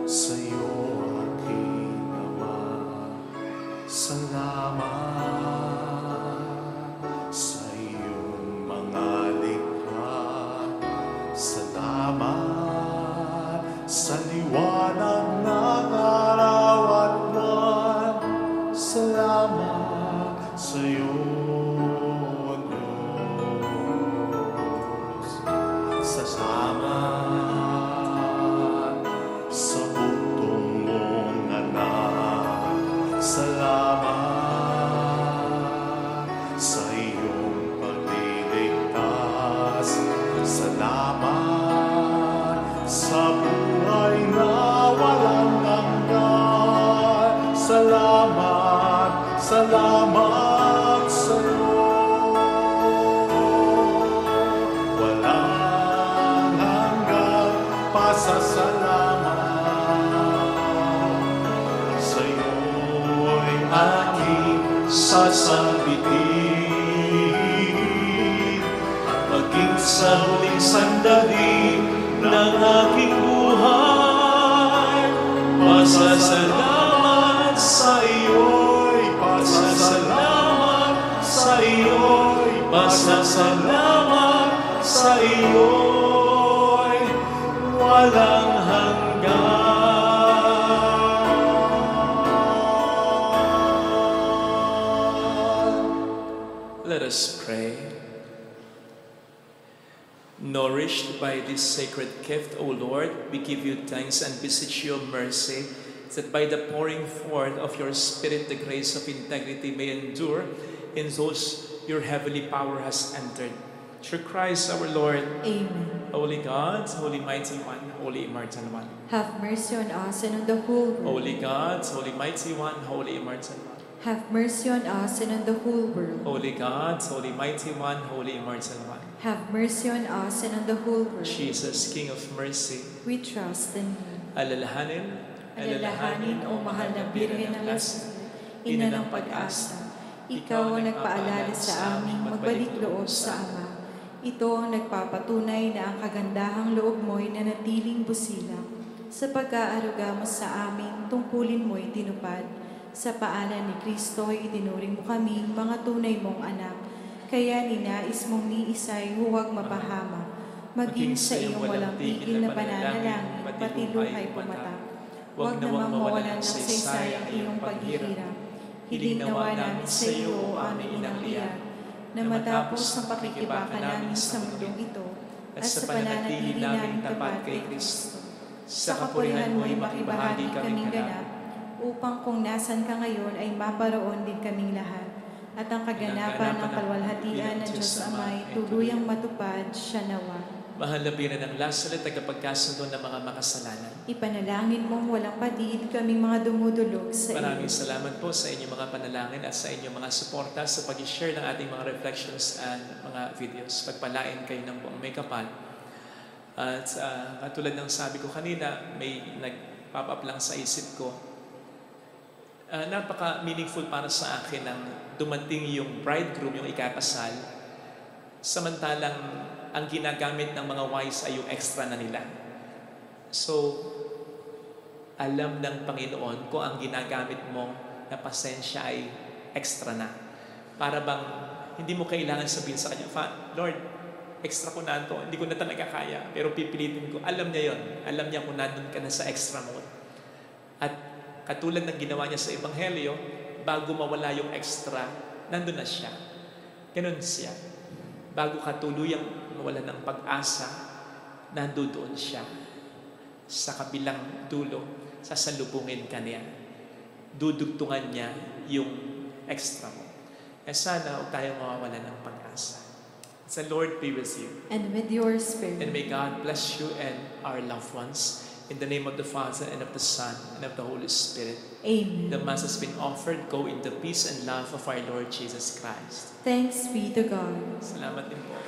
sa'yo, aking Ama. Salamat sa iyong mga likha. Salamat sa liwanag ng araw at buwan. Salamat sa iyo, Diyos. Salamat sa bugtong mong anak. Salamat sa iyong pagliligtas. Salamat sa buhay na walang hanggan. Salamat, salamat sa iyo. Walang hanggang pasasalamat sa iyo'y aking sasabihin. Maging sa huling sandali ng aking buhay, pasasalamat sa iyo'y, pasasalamat sa iyo'y, pasasalamat sa iyo'y walang hanggan. Let us pray. Nourished by this sacred gift, O Lord, we give you thanks and beseech your mercy, that by the pouring forth of your Spirit, the grace of integrity may endure in those your heavenly power has entered. Through Christ our Lord. Amen. Holy God, Holy Mighty One, Holy Immortal One. Have mercy on us and on the whole world. Holy God, Holy Mighty One, Holy Immortal One. Have mercy on us and on the whole world. Holy God, Holy Mighty One, Holy Immortal One. Have mercy on us and on the whole world. Jesus, King of mercy, We trust in you. alalahanin, Alalahanin, O mahal na Birhen ng Lakas, Ina ng pag-asa, Ikaw ang nagpaalala sa aming magbalik loob sa Ama. Ito ang nagpapatunay na ang kagandahang loob mo'y nanatiling busilak. Sa pag-aaruga mo sa amin, tungkulin mo'y tinupad. Sa paanan ni Kristo, itinuring mo kaming mga tunay mong anak. Kaya ninais mong ni isa'y huwag mapahamak, maging sa iyong walang tigil na pananalangin, pati luhay pumatak. Huwag namang mawalan ng saysay ang iyong paghihirap. Hiling nawa namin sa iyo, o aming inang liyan, na matapos ang pakikibaka namin sa mundong ito, at sa pananatili namin tapat kay Kristo, sa kapurihan mo'y makibahagi kaming ganap, upang kung nasan ka ngayon ay maparoon din kaming lahat, at ang kaganapan ng kalwalhatian ng Diyos Amay tuluyang matupad siya nawa. Mahal na binan ng lasalit at tagapagkasundo ng mga makasalanan. Ipanalangin mong walang patid kaming mga dumudulog sa iyo. Maraming salamat po sa inyong mga panalangin at sa inyong mga suporta sa pag-share ng ating mga reflections and mga videos. Pagpalain kayo ng buong may kapal. At katulad ng sabi ko kanina, may nag-pop up lang sa isip ko. Napaka-meaningful para sa akin nang dumating yung bridegroom, yung ikakasal, samantalang ang ginagamit ng mga wives ay yung extra na nila. So, alam ng Panginoon kung ang ginagamit mo na pasensya ay extra na. Para bang hindi mo kailangan sabihin sa kanya, Lord, extra ko na ito, hindi ko na talaga kaya, pero pipilitin ko. Alam niya yon. Alam niya kung nandun ka na sa extra mode. At katulad ng ginawa niya sa Ebanghelyo, bago mawala yung extra, nandun na siya. Ganun siya. Bago ka tuluyang mawala ng pag-asa, nandoon siya. Sa kabilang dulo, sasalubungin ka niya. Dudugtungan niya yung extra mo. Sana huwag tayong mawawala ng pag-asa. The Lord be with you. And with your spirit. And may God bless you and our loved ones. In the name of the Father, and of the Son, and of the Holy Spirit. Amen. The Mass has been offered. Go in the peace and love of our Lord Jesus Christ. Thanks be to God. Salamat din po.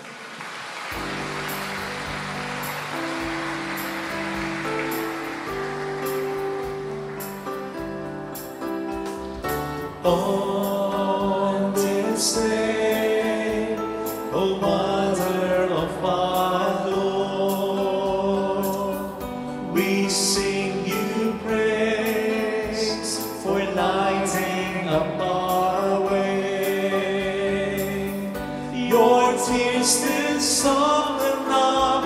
On this day, O Mother of our Lord, we sing you praise for lighting up our way. Your tears did soften up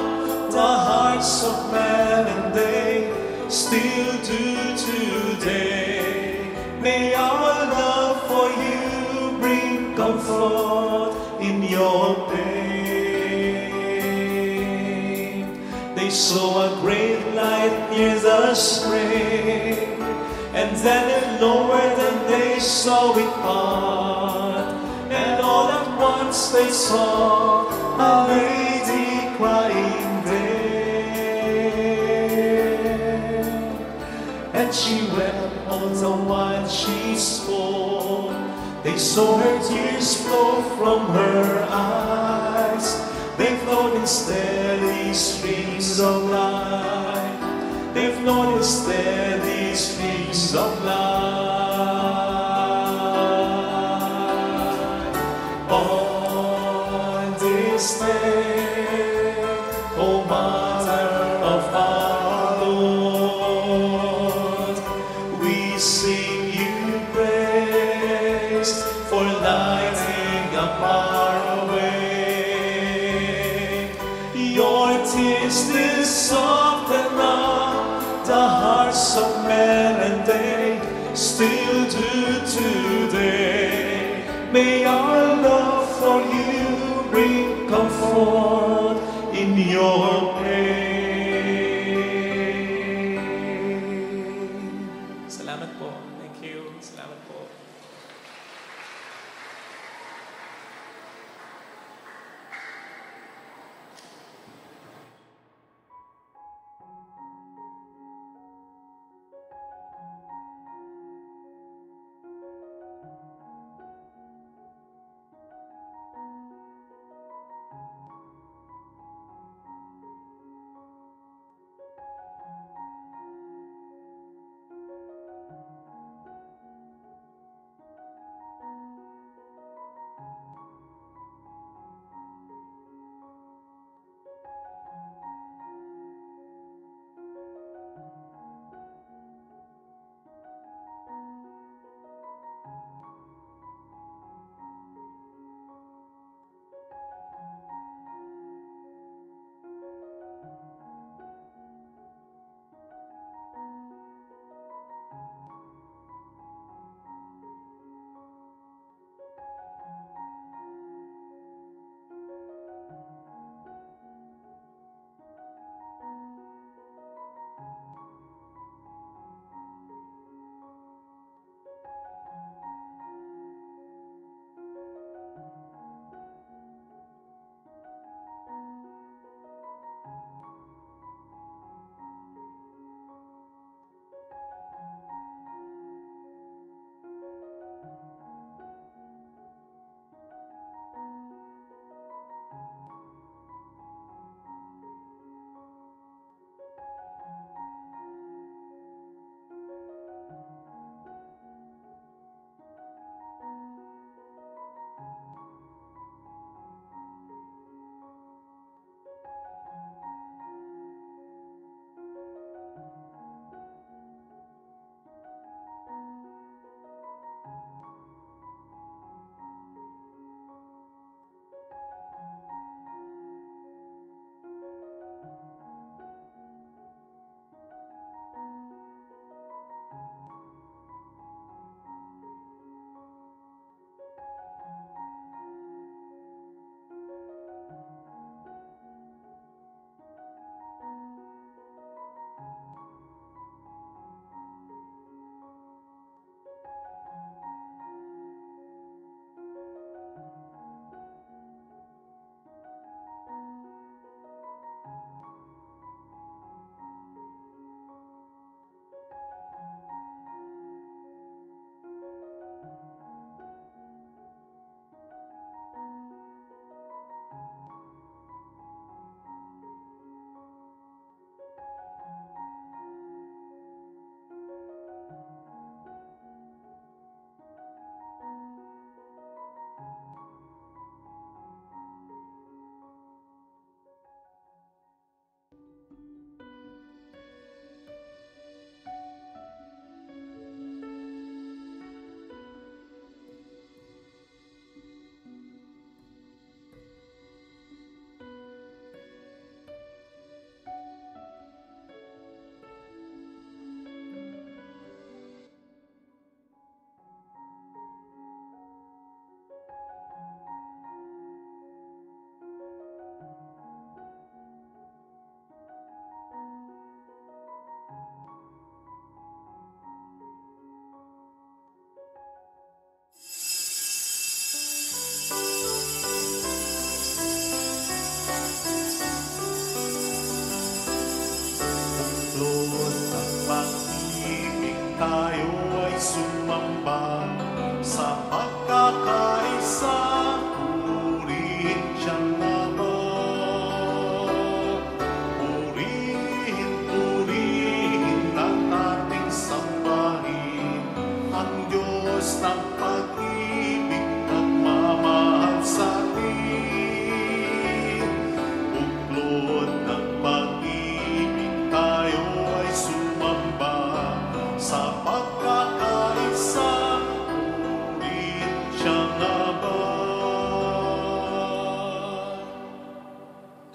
the hearts of man, and they still do today. May our love for you bring comfort in your pain. They saw a great light near the spring, and then it lowered and they saw it part. And all at once they saw a lady crying there, and she wept all the while she spoke. They saw her tears flow from her eyes. They flowed in steady streams of light. They flowed in steady streams of light. On this day, O Mother of our Lord, we sing you praise for lighting up our way. Your tears did soften up the hearts of men, and they still do today. May our love for you bring comfort in your pain. Salamat po. Thank you. Salamat po.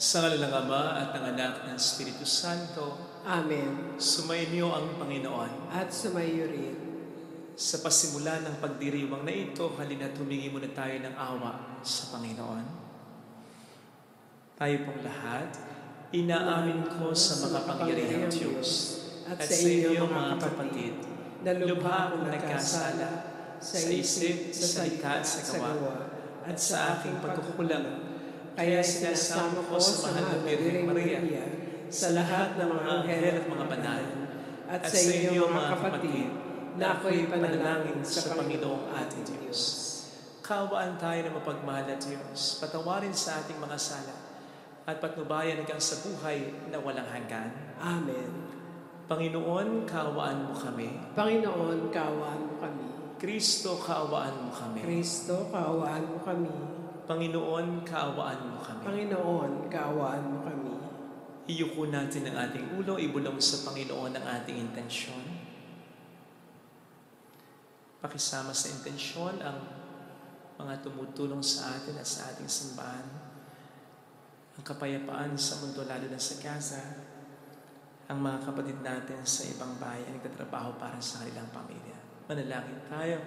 Sa ngala ng Ama at ng Anak at ng Espiritu Santo, Amen. sumainyo ang Panginoon. At sumayo rin. Sa pasimula ng pagdiriwang na ito, halina't humingi muna tayo ng awa sa Panginoon. Tayo pong lahat, inaamin ko sa makapangyarihang Diyos at sa inyo mga kapatid, na lubha akong nagkasala sa isip, sa salita at sa gawa, at sa aking pagkukulang. Kaya sinasama ko sa mahal na Birheng Maria, sa lahat ng mga anghel at mga banal, at sa inyo mga kapatid, na ako'y panalangin sa Panginoong ating Diyos. Kaawaan tayo na mapagmahal na Diyos, patawarin sa ating mga sala, at patnubayan hanggang sa buhay na walang hanggan. Amen. Panginoon, kaawaan mo kami. Panginoon, kaawaan mo kami. Kristo, kaawaan mo kami. Kristo, kaawaan mo kami. Panginoon, kaawaan mo kami. Panginoon, kaawaan mo kami. Iyuko natin ang ating ulo, ibulong sa Panginoon ang ating intensyon. Pakisama sa intensyon ang mga tumutulong sa atin at sa ating simbahan. Ang kapayapaan sa mundo, lalo na sa Gaza. Ang mga kapatid natin sa ibang bayan, nagtatrabaho para sa kanilang pamilya. Manalangin tayo.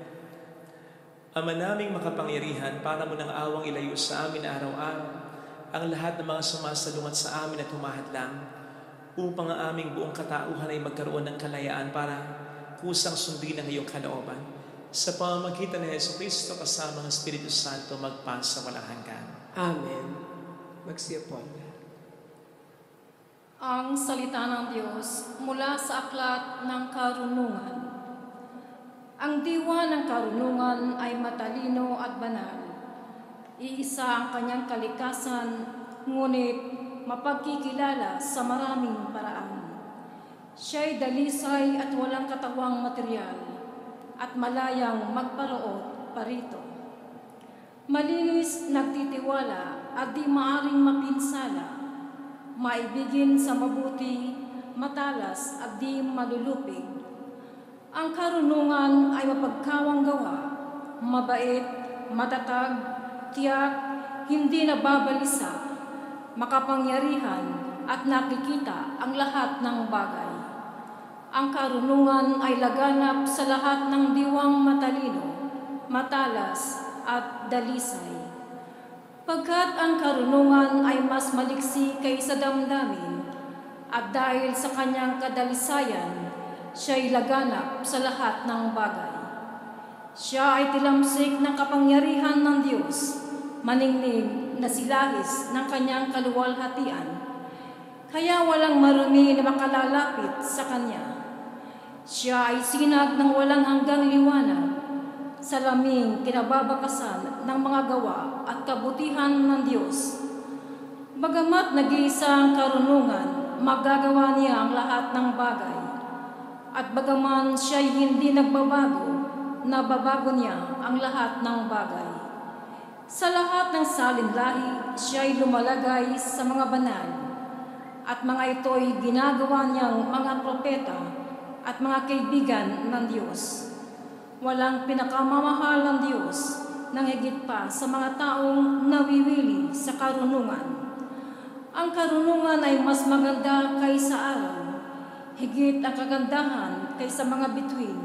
Ama naming makapangyarihan, para mo ng awang ilayo sa amin araw-araw ang lahat ng mga sumasalungat sa amin at humahadlang upang ang aming buong katauhan ay magkaroon ng kalayaan para kusang sundin ang iyong kalooban. Sa pamamagitan ni Jesucristo kasama ng Espiritu Santo magpasa walang hanggan. Amen. Magsiyapon. Ang salita ng Diyos mula sa aklat ng karunungan. Ang diwa ng karunungan ay matalino at banal. Iisa ang kanyang kalikasan, ngunit mapagkikilala sa maraming paraan. Siya'y dalisay at walang katawang materyal, at malayang magparoot parito. Malinis, nagtitiwala, at di maaring mapinsala. Maibigin sa mabuti, matalas, at di malulupig. Ang karunungan ay mapagkawang gawa, mabait, matatag, tiyak, hindi nababalisa, makapangyarihan, at nakikita ang lahat ng bagay. Ang karunungan ay laganap sa lahat ng diwang matalino, matalas, at dalisay. Pagkat ang karunungan ay mas maliksi kaysa damdamin, at dahil sa kanyang kadalisayan, siya'y laganap sa lahat ng bagay. Siya ay tilamsik ng kapangyarihan ng Diyos, maningning na silahis ng kanyang kaluwalhatian. Kaya walang marumi na makalalapit sa kanya. Siya ay sinag ng walang hanggang liwanag, sa laming kinababakasan ng mga gawa at kabutihan ng Diyos. Bagamat nag-iisa ang karunungan, magagawa niya ang lahat ng bagay. At bagaman siya'y hindi nagbabago, nababago niya ang lahat ng bagay. Sa lahat ng salinlahi, siya'y lumalagay sa mga banal, at mga ito'y ginagawa niyang mga propeta at mga kaibigan ng Diyos. Walang pinakamamahal ng Diyos nang higit pa sa mga taong nawiwili sa karunungan. Ang karunungan ay mas maganda kaysa araw, higit ang kagandahan kaysa mga bituin,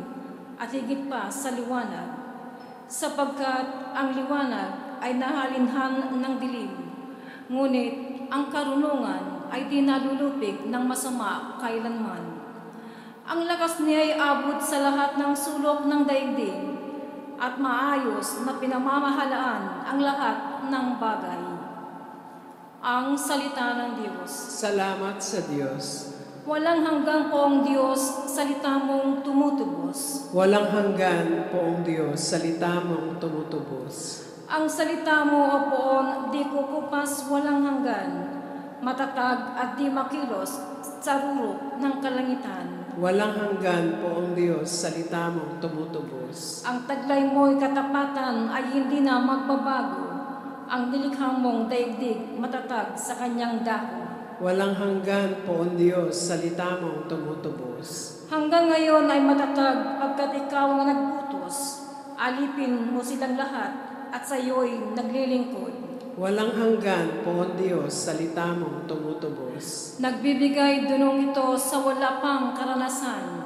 at higit pa sa liwanag, sapagkat ang liwanag ay nahalinhan ng dilim, ngunit ang karunungan ay di nalulupig ng masama kailanman. Ang lakas niya ay abot sa lahat ng sulok ng daigdig, at maayos na pinamamahalaan ang lahat ng bagay. Ang salita ng Diyos. Salamat sa Diyos. Walang hanggan po ang Diyos, salita mong tumutubos. Walang hanggan, Poong Diyos, salita mong tumutubos. Ang salita mo, O Poon, di kukupas walang hanggan, matatag at di makilos sa rurok ng kalangitan. Walang hanggan, Poong Diyos, salita mong tumutubos. Ang taglay mo'y katapatan ay hindi na magbabago, ang nilikhang mong daigdig matatag sa kanyang dako. Walang hanggan, Poong Diyos, salita mong tumutubos. Hanggang ngayon ay matatag pagkat ikaw ang nagbutos. Alipin mo silang lahat at sa iyo'y naglilingkod. Walang hanggan, Poon Diyos, salita mong tumutubos. Nagbibigay dunong ito sa wala pang karanasan.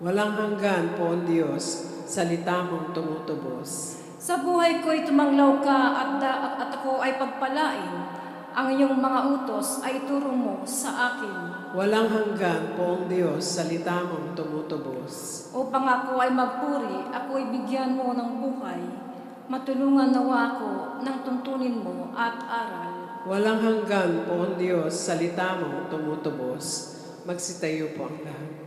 Walang hanggan, Poon Diyos, salita mong tumutubos. Sa buhay ko'y tumanglaw ka at ako ay pagpalain. Ang iyong mga utos ay turo mo sa akin. Walang hanggan, Poong Diyos, salita mong tumutubos. Upang ako ay magpuri, ako ay bigyan mo ng buhay. Matulungan nawa ako ng tuntunin mo at aral. Walang hanggan, Poong Diyos, salita mong tumutubos. Magsitayo po ang lahat.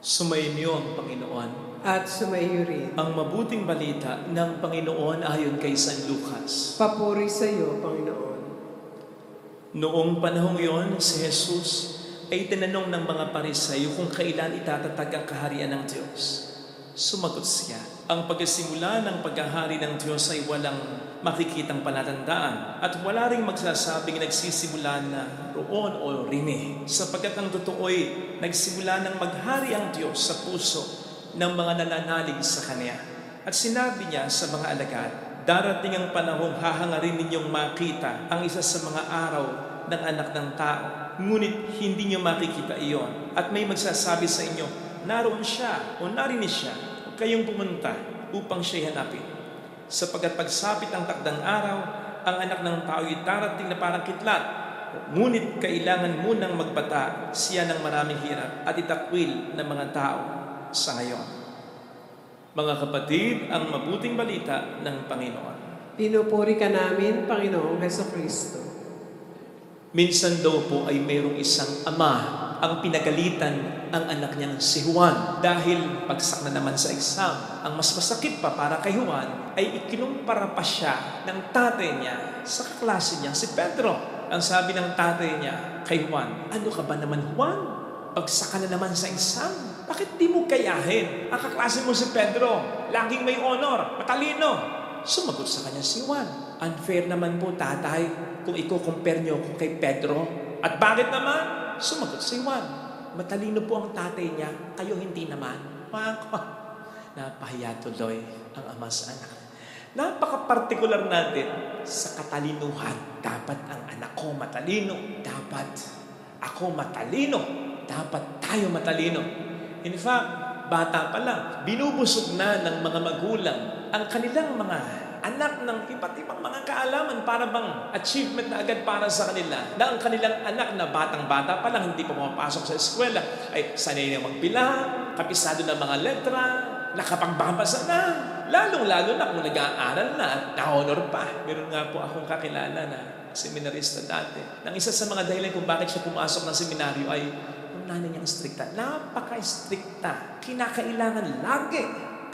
Sumainyo ang Panginoon. At sumaiyo rin. Ang mabuting balita ng Panginoon ayon kay San Lucas. Papuri sa iyo, Panginoon. Noong panahong iyon, si Jesus ay tinanong ng mga Pariseo kung kailan itatatag ang kaharian ng Diyos. Sumagot siya, ang pagsisimula ng paghahari ng Diyos ay walang makikitang palatandaan at wala ring magsasabing nagsisimula na roon o rini, sapagkat ang totoo'y nagsimula ng maghari ang Diyos sa puso ng mga nananalig sa Kanya. At sinabi niya sa mga alagad, darating ang panahong hahangarin ninyong makita ang isa sa mga araw ng anak ng tao, ngunit hindi niyo makikita iyon. At may magsasabi sa inyo, naroon siya o narinig siya, huwag kayong pumunta upang siya'y hanapin. Sapagkat pagsapit ang takdang araw, ang anak ng tao ay darating na parang kitlat. Ngunit kailangan munang magbata siya ng maraming hirap at itakwil ng mga tao sa ngayon. Mga kapatid, ang mabuting balita ng Panginoon. Pinupuri ka namin, Panginoong Hesukristo. Minsan daw po ay mayroong isang ama ang pinagalitan ang anak niyang si Juan dahil pagsak na naman sa exam. Ang mas masakit pa para kay Juan ay ikinumpara pa siya ng tatay niya sa kaklase niya si Pedro. Ang sabi ng tatay niya kay Juan, ano ka ba naman Juan? Pagsak ka na naman sa exam. Bakit di mo kayahin? Ang kaklase mo si Pedro, laging may honor, matalino. Sumagot sa kanya si Juan, unfair naman po tatay kung i-compare niyo ko kay Pedro. At bakit naman? Sumagot si Juan, matalino po ang tatay niya, kayo hindi naman. Napahiya tuloy ang ama sa anak. Napaka-partikular natin sa katalinuhan. Dapat ang anak ko matalino. Dapat ako matalino. Dapat tayo matalino. In fact, bata pa lang, binubusog na ng mga magulang ang kanilang mga anak ng iba't ibang mga kaalaman para bang achievement na agad para sa kanila na ang kanilang anak na batang-bata pa lang hindi pa pumapasok sa eskwela ay sanay na magbilang, kapisado ng mga letra, nakapagbabasa na. Lalong-lalo na kung nag-aaral na at na-honor pa. Meron nga po akong kakilala na seminarista dati. Nang isa sa mga dahilan kung bakit siya pumasok ng seminaryo ay yung nanay niyang strikta. Napaka-strikta. Kinakailangan lagi.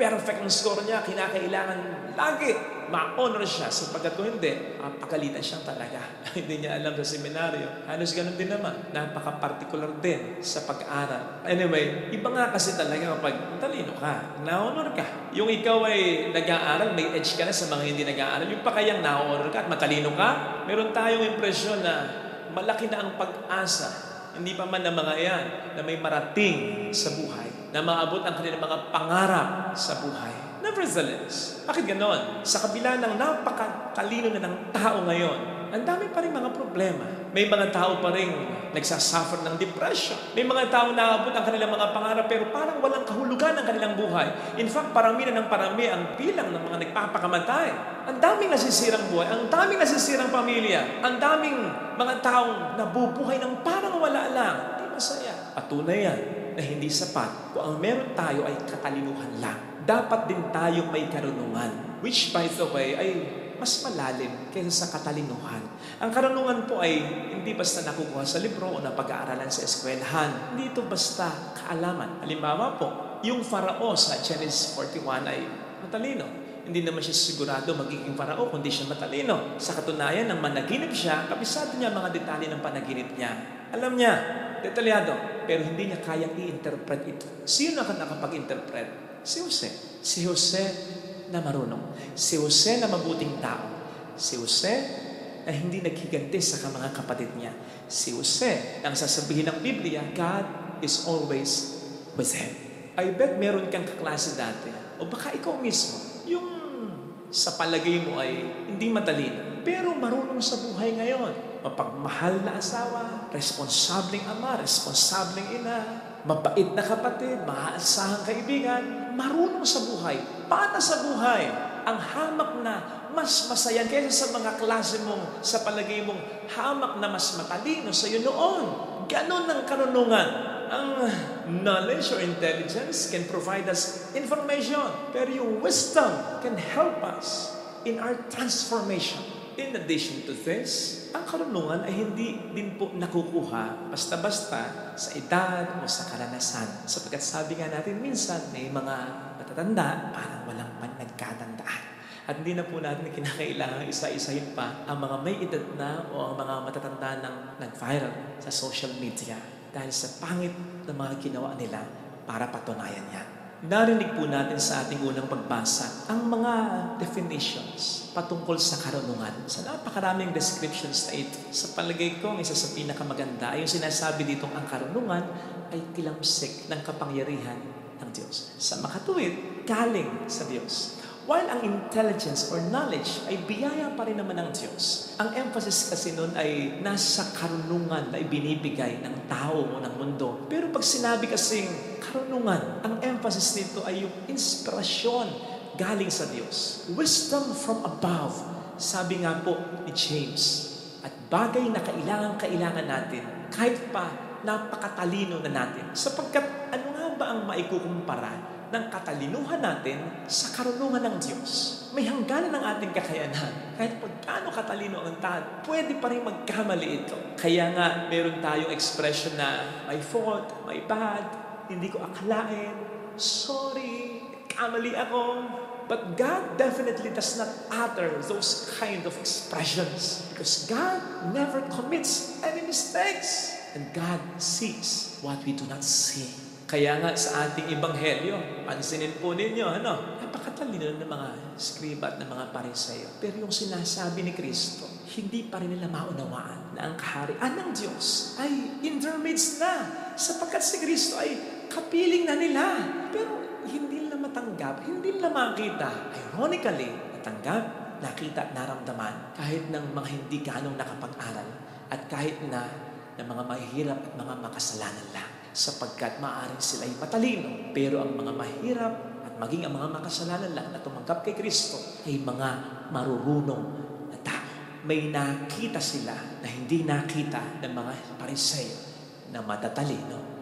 Perfect ang score niya. Kinakailangan lagi. Ma-honor siya. Sapagkat kung hindi, pagalitan siya talaga. Hindi niya alam sa seminaryo. Halos ganun din naman. Napaka-particular din sa pag-aaral. Anyway, iba nga kasi talaga kapag talino ka, na-honor ka. Yung ikaw ay nag-aaral, may edge ka na sa mga hindi nag-aaral. Yung pa kayang na-honor ka at matalino ka, meron tayong impresyon na malaki na ang pag-asa. Hindi pa man na mga yan na may marating sa buhay, na maabot ang kanilang mga pangarap sa buhay. Nevertheless, bakit ganon? Sa kabila ng napakatalino na ng tao ngayon, ang dami pa rin mga problema. May mga tao pa rin nagsasuffer ng depression. May mga tao naabot ang kanilang mga pangarap pero parang walang kahulugan ang kanilang buhay. In fact, parami na ng parami ang bilang ng mga nagpapakamatay. Ang daming nasisirang buhay, ang daming nasisirang pamilya, ang daming mga taong nabubuhay ng parang wala lang. Hindi masaya. At tunay yan na hindi sapat kung ang meron tayo ay katalinuhan lang. Dapat din tayong may karunungan, which by the way ay mas malalim kaysa sa katalinuhan. Ang karunungan po ay hindi basta nakukuha sa libro o napag-aaralan sa eskwelahan. Hindi ito basta kaalaman. Halimbawa po, yung Farao sa Genesis 41 ay matalino. Hindi naman siya sigurado magiging parao kundi siya matalino. Sa katunayan, nang managinip siya, kabisado niya mga detalye ng panaginip niya. Alam niya, detalyado, pero hindi niya kayang i-interpret ito. Sino na nakapag-interpret? Si Jose. Si Jose na marunong. Si Jose na mabuting tao. Si Jose na hindi naghiganti sa mga kapatid niya. Si Jose, ang sasabihin ng Biblia, God is always with him. I bet meron kang kaklase dati. O baka ikaw mismo, yung sa palagay mo ay hindi matalino, pero marunong sa buhay ngayon. Mapagmahal na asawa, responsableng ama, responsableng ina, mabait na kapatid, maaasahan kaibigan, marunong sa buhay, bata sa buhay. Ang hamak na mas masaya kaysa sa mga klase mong, sa palagay mong hamak na mas matalino sa iyo noon. Ganon ang karunungan. Ang knowledge or intelligence can provide us information, pero yung wisdom can help us in our transformation. In addition to this, ang karunungan ay hindi din po nakukuha basta-basta sa edad o sa karanasan. Sapagkat sabi nga natin, minsan may mga matatanda, parang walang nagkatandaan. At hindi na po natin kinakailangan isa-isahin pa ang mga may edad na o ang mga matatanda ng nag-viral sa social media dahil sa pangit na mga ginawa nila para patunayan yan. Narinig po natin sa ating unang pagbasa ang mga definitions patungkol sa karunungan. Sa napakaraming descriptions na ito, sa palagay ko, ang isa sa pinakamaganda ay yung sinasabi ditong ang karunungan ay tilamsik ng kapangyarihan ng Diyos. Sa makatuwid, galing sa Diyos. While ang intelligence or knowledge ay biyaya pa rin naman ng Diyos, ang emphasis kasi nun ay nasa karunungan na ibinibigay ng tao o ng mundo. Pero pag sinabi kasing karunungan, ang emphasis nito ay yung inspirasyon galing sa Diyos. Wisdom from above, sabi nga po ni James. At bagay na kailangan natin, kahit pa napakatalino na natin. Sapagkat ano nga ba ang maikukumpara ng katalinuhan natin sa karunungan ng Diyos? May hangganan ng ating kakayanan. Kahit pagkano katalino ang tao, pwede pa rin magkamali ito. Kaya nga, meron tayong expression na my fault, my bad, hindi ko akalain, sorry, kamali ako. But God definitely does not utter those kind of expressions because God never commits any mistakes. And God sees what we do not see. Kaya nga sa ating ebanghelyo, pansinin po ninyo, napakatalino ng mga skriba at ng mga Pariseo. Pero yung sinasabi ni Kristo, hindi pa rin nila maunawaan na ang kaharian ng Diyos ay in their midst na. Sapagkat si Kristo ay kapiling na nila. Pero hindi nila matanggap, hindi nila makita. Ironically, natanggap, nakita at naramdaman kahit ng mga hindi ganong nakapag-aral at kahit na ng mga mahihirap at mga makasalanan lang. Sapagkat maaaring sila'y matalino, pero ang mga mahirap at maging ang mga makasalanan lang na tumanggap kay Kristo ay mga marurunong na tao. May nakita sila na hindi nakita ng mga Pariseo na matatalino.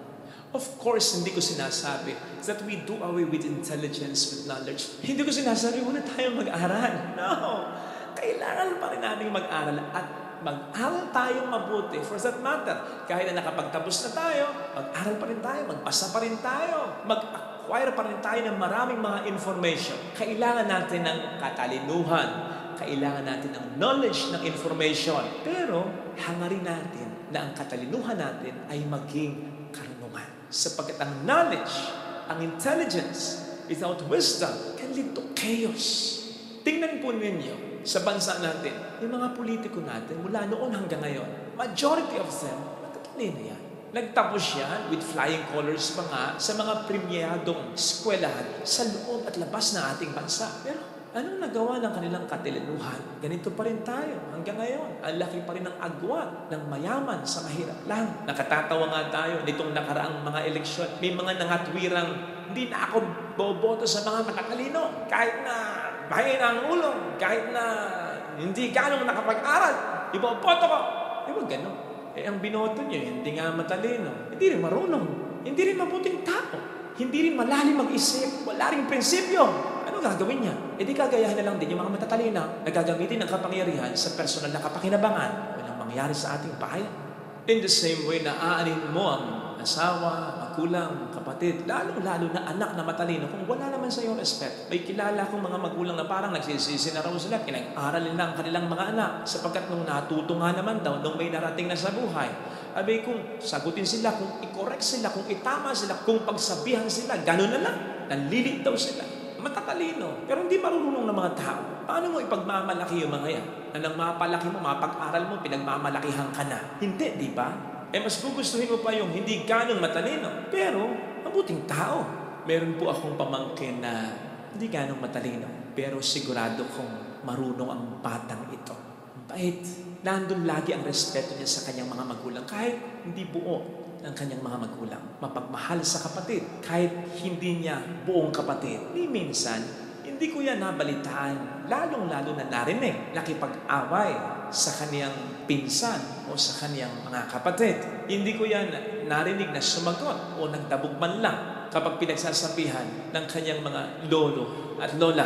Of course, hindi ko sinasabi that we do away with intelligence, with knowledge. Hindi ko sinasabi, wala tayong mag-aral. No! Kailangan pa rin natin mag-aral at mag-aral tayong mabuti. For that matter, kahit na nakapagtapos na tayo, mag-aral pa rin tayo, magbasa pa rin tayo, mag-acquire pa rin tayo ng maraming mga information. Kailangan natin ng katalinuhan, kailangan natin ng knowledge ng information. Pero, hangarin natin na ang katalinuhan natin ay maging karunungan. Sapagkat ang knowledge, ang intelligence, without wisdom, can lead to chaos. Tingnan po ninyo, sa bansa natin, yung mga politiko natin, mula noon hanggang ngayon, majority of them, nagtatalino yan. Nagtapos yan with flying colors pa nga sa mga premyadong eskwelahan sa loob at labas na ating bansa. Pero anong nagawa ng kanilang katalinuhan? Ganito pa rin tayo hanggang ngayon. Ang laki pa rin ng agwat ng mayaman sa mahirap lang. Nakatatawa nga tayo nitong nakaraang mga eleksyon. May mga nangatwirang, hindi na ako boboto sa mga matatalino. Kahit na mahina ang ulong, kahit na hindi ganong nakapag-aral, iboboto ko. Wag ganon. Ang binoto niyo, hindi nga matalino, hindi rin marunong, hindi rin mabuting tao, hindi rin malalim mag-isip, wala rin prinsipyo. Ano gagawin niya? Di kagayahin na lang din yung mga matatalina na gagamitin ng kapangyarihan sa personal na kapakinabangan. Walang mangyari sa ating bayan. In the same way na aanin mo ang asawa, magulang, kapatid, lalo-lalo na anak na matalino, kung wala naman sa iyong respeto. May kilala akong mga magulang na parang nagsisisi na raw sila, pinag-aral nila ang kanilang mga anak, sapagkat nung natuto nga naman daw, nung may narating na sa buhay, abay kung sagutin sila, kung i-correct sila, kung itama sila, kung pagsabihan sila, gano'n na lang, nanlilit daw sila. Matatalino, pero hindi marunong ng mga tao. Paano mo ipagmamalaki yung mga yan? Na nang mapalaki mo, mapag-aral mo, pinagmamalakihan ka na. Hindi, di ba? Mas gugustuhin mo pa yung hindi ganong matalino, pero mabuting tao. Meron po akong pamangkin na hindi ganong matalino, pero sigurado kong marunong ang batang ito. Bait. Nandun lagi ang respeto niya sa kanyang mga magulang, kahit hindi buo ng kanyang mga magulang. Mapagmahal sa kapatid, kahit hindi niya buong kapatid. Ni minsan, hindi ko yan nabalitaan, lalong-lalo na narinig, nakipag-away sa kaniyang pinsan o sa kaniyang mga kapatid. Hindi ko yan narinig na sumagot o nagtabog man lang kapag pinagsasabihan ng kanyang mga lolo at lola.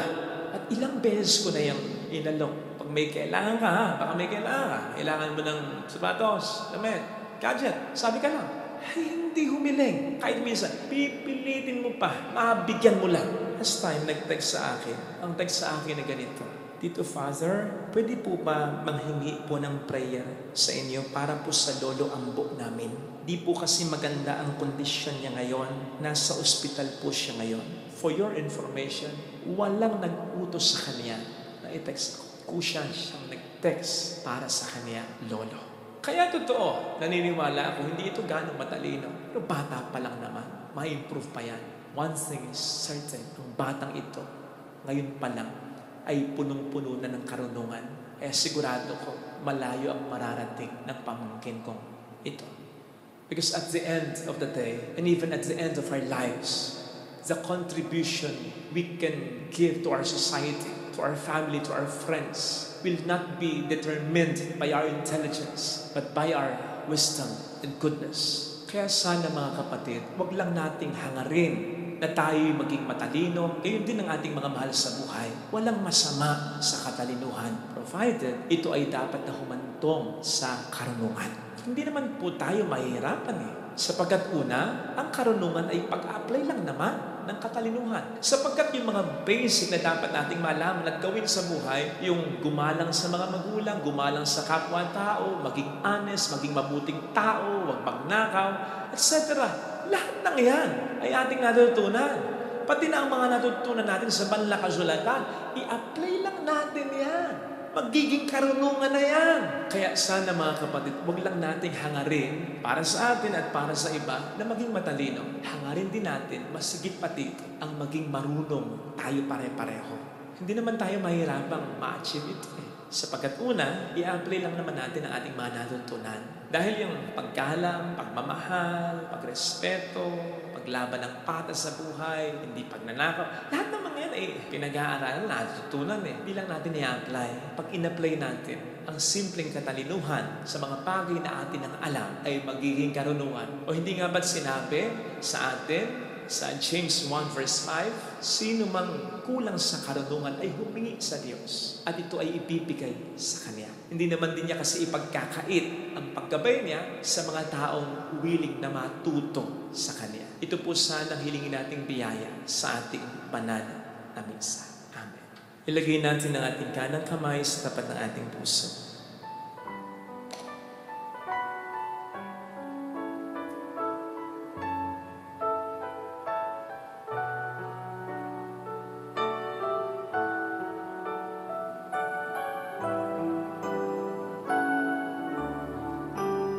At ilang beses ko na yung inalok. Pag may kailangan ka, baka may kailangan ka. Kailangan mo ng sapatos, damit, gadget. Sabi ka lang, ay hindi humiling. Kahit minsan, pipilitin mo pa, mabigyan mo lang. Last time, nag-text sa akin. Ang text sa akin na ganito, Tito Father, pwede po ba manghingi po ng prayer sa inyo para po sa lolo Ambo namin? Di po kasi maganda ang kondisyon niya ngayon. Nasa ospital po siya ngayon. For your information, walang nag-utos sa kanya na i-text ako. Kusya siyang nag-text para sa kanya, lolo. Kaya totoo, naniniwala ako, hindi ito ganong matalino. Pero bata pa lang naman, ma-improve pa yan. One thing is certain, ang batang ito, ngayon pa lang, ay punong-puno na ng karunungan. Sigurado ko, malayo ang mararating ng pamangkin kong ito. Because at the end of the day, and even at the end of our lives, the contribution we can give to our society, to our family, to our friends, will not be determined by our intelligence, but by our wisdom and goodness. Kaya sana mga kapatid, wag lang nating hangarin na tayo'y maging matalino, gayon din ang ating mga mahal sa buhay. Walang masama sa katalinuhan, provided ito ay dapat na humantong sa karunungan. Hindi naman po tayo mahihirapan sapagkat una, ang karunungan ay pag-apply lang naman ng katalinuhan. Sapagkat yung mga basic na dapat nating malaman at gawin sa buhay, yung gumalang sa mga magulang, gumalang sa kapwa-tao, maging honest, maging mabuting tao, huwag magnakaw, etc. Lahat ng yan ay ating natutunan. Pati na ang mga natutunan natin sa banal na kasulatan, i-apply lang natin yan. Magiging karunungan na yan. Kaya sana mga kapatid, huwag lang nating hangarin para sa atin at para sa iba na maging matalino. Hangarin din natin, masigit pati ang maging marunong tayo pare-pareho. Hindi naman tayo mahirapang ma-achieve ito sapagkat una, i-apply lang naman natin ang ating mga natutunan. Dahil yung paggalang, pagmamahal, pagrespeto, paglaban ng patas sa buhay, hindi pagnanakaw, lahat naman yan pinag-aaralan, natutunan Bilang natin i-apply. Pag in-apply natin ang simpleng katalinuhan sa mga bagay na atin ang alam, ay magiging karunungan. O hindi nga ba't sinabi sa atin, sa James 1 verse 5, sino mang kulang sa karunungan ay humingi sa Diyos at ito ay ibibigay sa Kanya. Hindi naman din niya kasi ipagkakait ang paggabay niya sa mga taong willing na matuto sa Kanya. Ito po sana ang hilingin nating biyaya sa ating banal na misa. Amen. Ilagay natin ang ating kanang kamay sa tapat ng ating puso.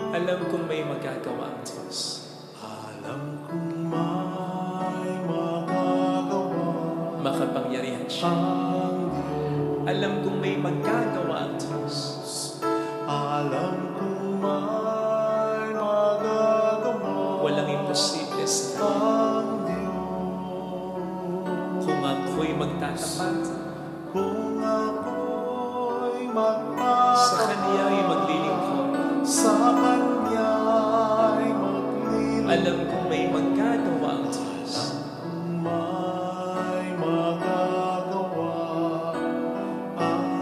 Alam kong may magagawa ang Diyos. Alam kong may magagawa Makapangyarihan siya. ang Diyos. Alam kong may magagawa ang Diyos. Alam kong may magagawa Walang imposible sa Kanya. ang Diyos. Kung ako'y magtatapat, Kung ako'y magtatapat sa Kanya'y maglilingkod. sa Kanya'y maglilingkod. Alam kong may magagawa ang Diyos. May magagawa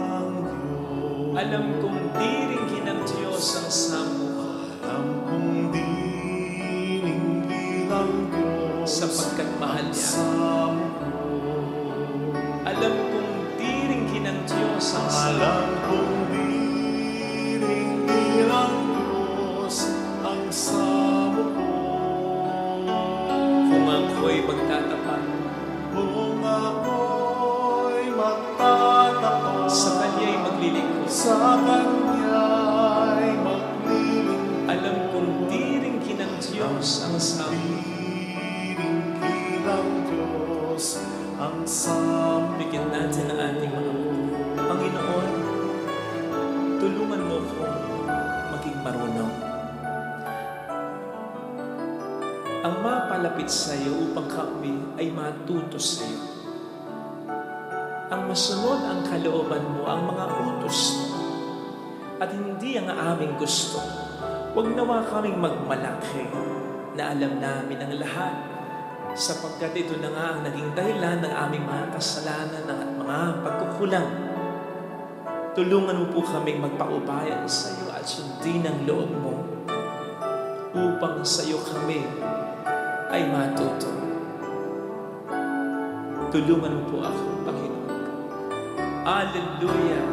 ang Diyos. Alam kong diringin ng Diyos ang sambuhay. Alam kong di rin Alam kong diring-dirang Diyos ang samo ko. Kung ako'y magtatapat Kung ako'y magtatapat sa Kanya'y maglilingkod, sa Kanya'y maglilingkod, alam kong diringin ng Diyos ang samo. diringin ng Diyos ang samo. Bigyan natin ang ating mga puso. Panginoon, tulungan mo ko maging marunong ang mapalapit sa iyo upang kami ay matuto sa iyo. Ang masunod ang kalooban mo, ang mga utos mo, at hindi ang aming gusto. Huwag nawa kaming magmalaki na alam namin ang lahat, sapagkat ito na nga ang naging dahilan ng aming mga kasalanan at mga pagkukulang. Tulungan mo po kaming magpaubayan sa iyo at sundin ang loob mo upang sa iyo kami ay matuto. Tulungan mo po ako, Panginoon. Hallelujah!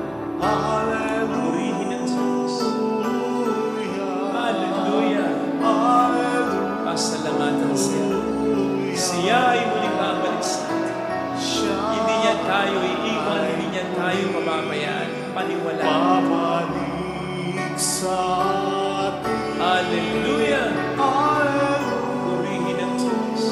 Purihin ang Diyos. Hallelujah! Pasalamatan siya. Siya ay muling babalik sa atin. Hindi niya tayo iiwan, hindi niya tayo pababayaan. Paniwalaan. Babalik sa atin. Hallelujah! Purihin ang Diyos.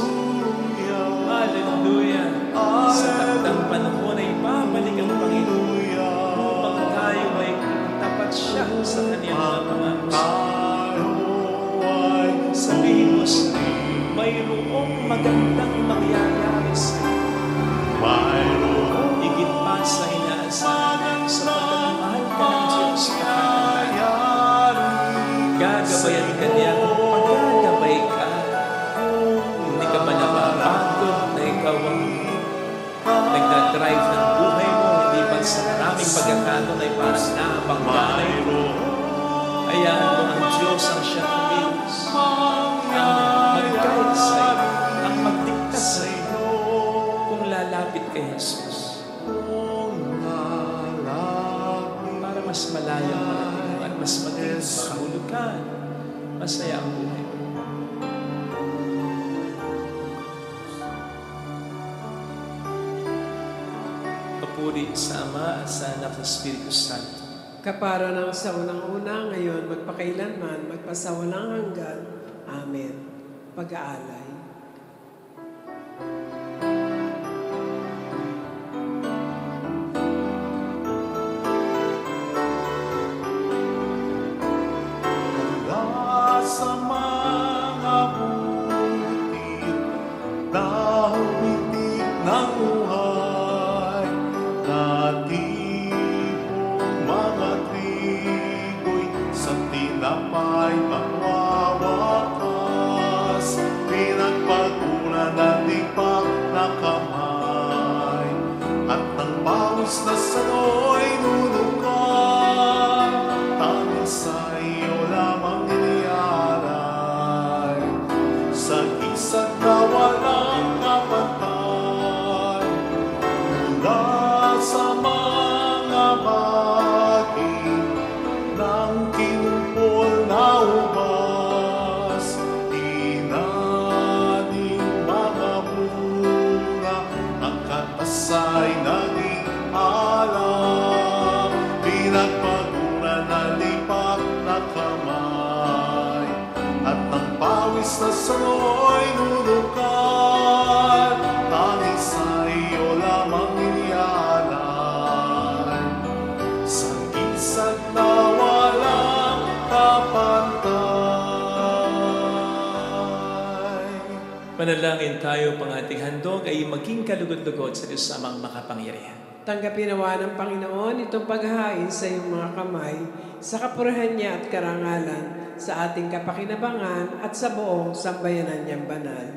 Hallelujah! Sa takdang panahon ay babalik ang Panginoon upang tayo ay tapat siya sa kanyang mga pangangako. Sabihin mo sa mayroong magandang mangyayari sa iyo. Higit pa sa inaasahan sa pagmamahal ka ng Diyos gagabayan ka niya kung pagkagabay ka. Hindi ka ba napapagod na ikaw ang nagdadrive ng buhay mo, hindi ba sa maraming pagkakataon ay parang naapangganay mo. Hayaan mo ang Diyos ang siya kumilos, ang mag-guide sa iyo, ang magdikta sa iyo, kung lalapit kay Jesus. Para mas malayang malating at mas maging makahulugan, masaya ang buhay mo. Papuri sa Ama at sa Anak at sa Espiritu Santo. Kapara ng sa unang-una, ngayon, magpakailanman, magpasawalang hanggan. Amen. Pag-aalay. Mula sa mga bukid na humitik ng buhay, natipong mga trigo'y sa tinapay magwawakas, pinagpaguran ng tipak na kamay, at ng pawis na sano'y nunukan, tanging sa iyo lamang inialay, sa isag na walang kapantay, mula sa mga baging ng kinumpol na ubas, tinaning mga bunga, ang katasay naging alam, pinagpaguran na lipak na kamay, at ang pawis na sano'y nunukan, tanging sa iyo lamang inialay, sa isag na walang kapantay. Manalangin tayo, pang ating handog ay maging kalugod-lugod sa Diyos Amang makapangyarihan. Tanggapin nawa ng Panginoon itong paghahain sa iyong mga kamay, sa kapurihan niya at karangalan, sa ating kapakinabangan at sa buong sambayanan niyang banal.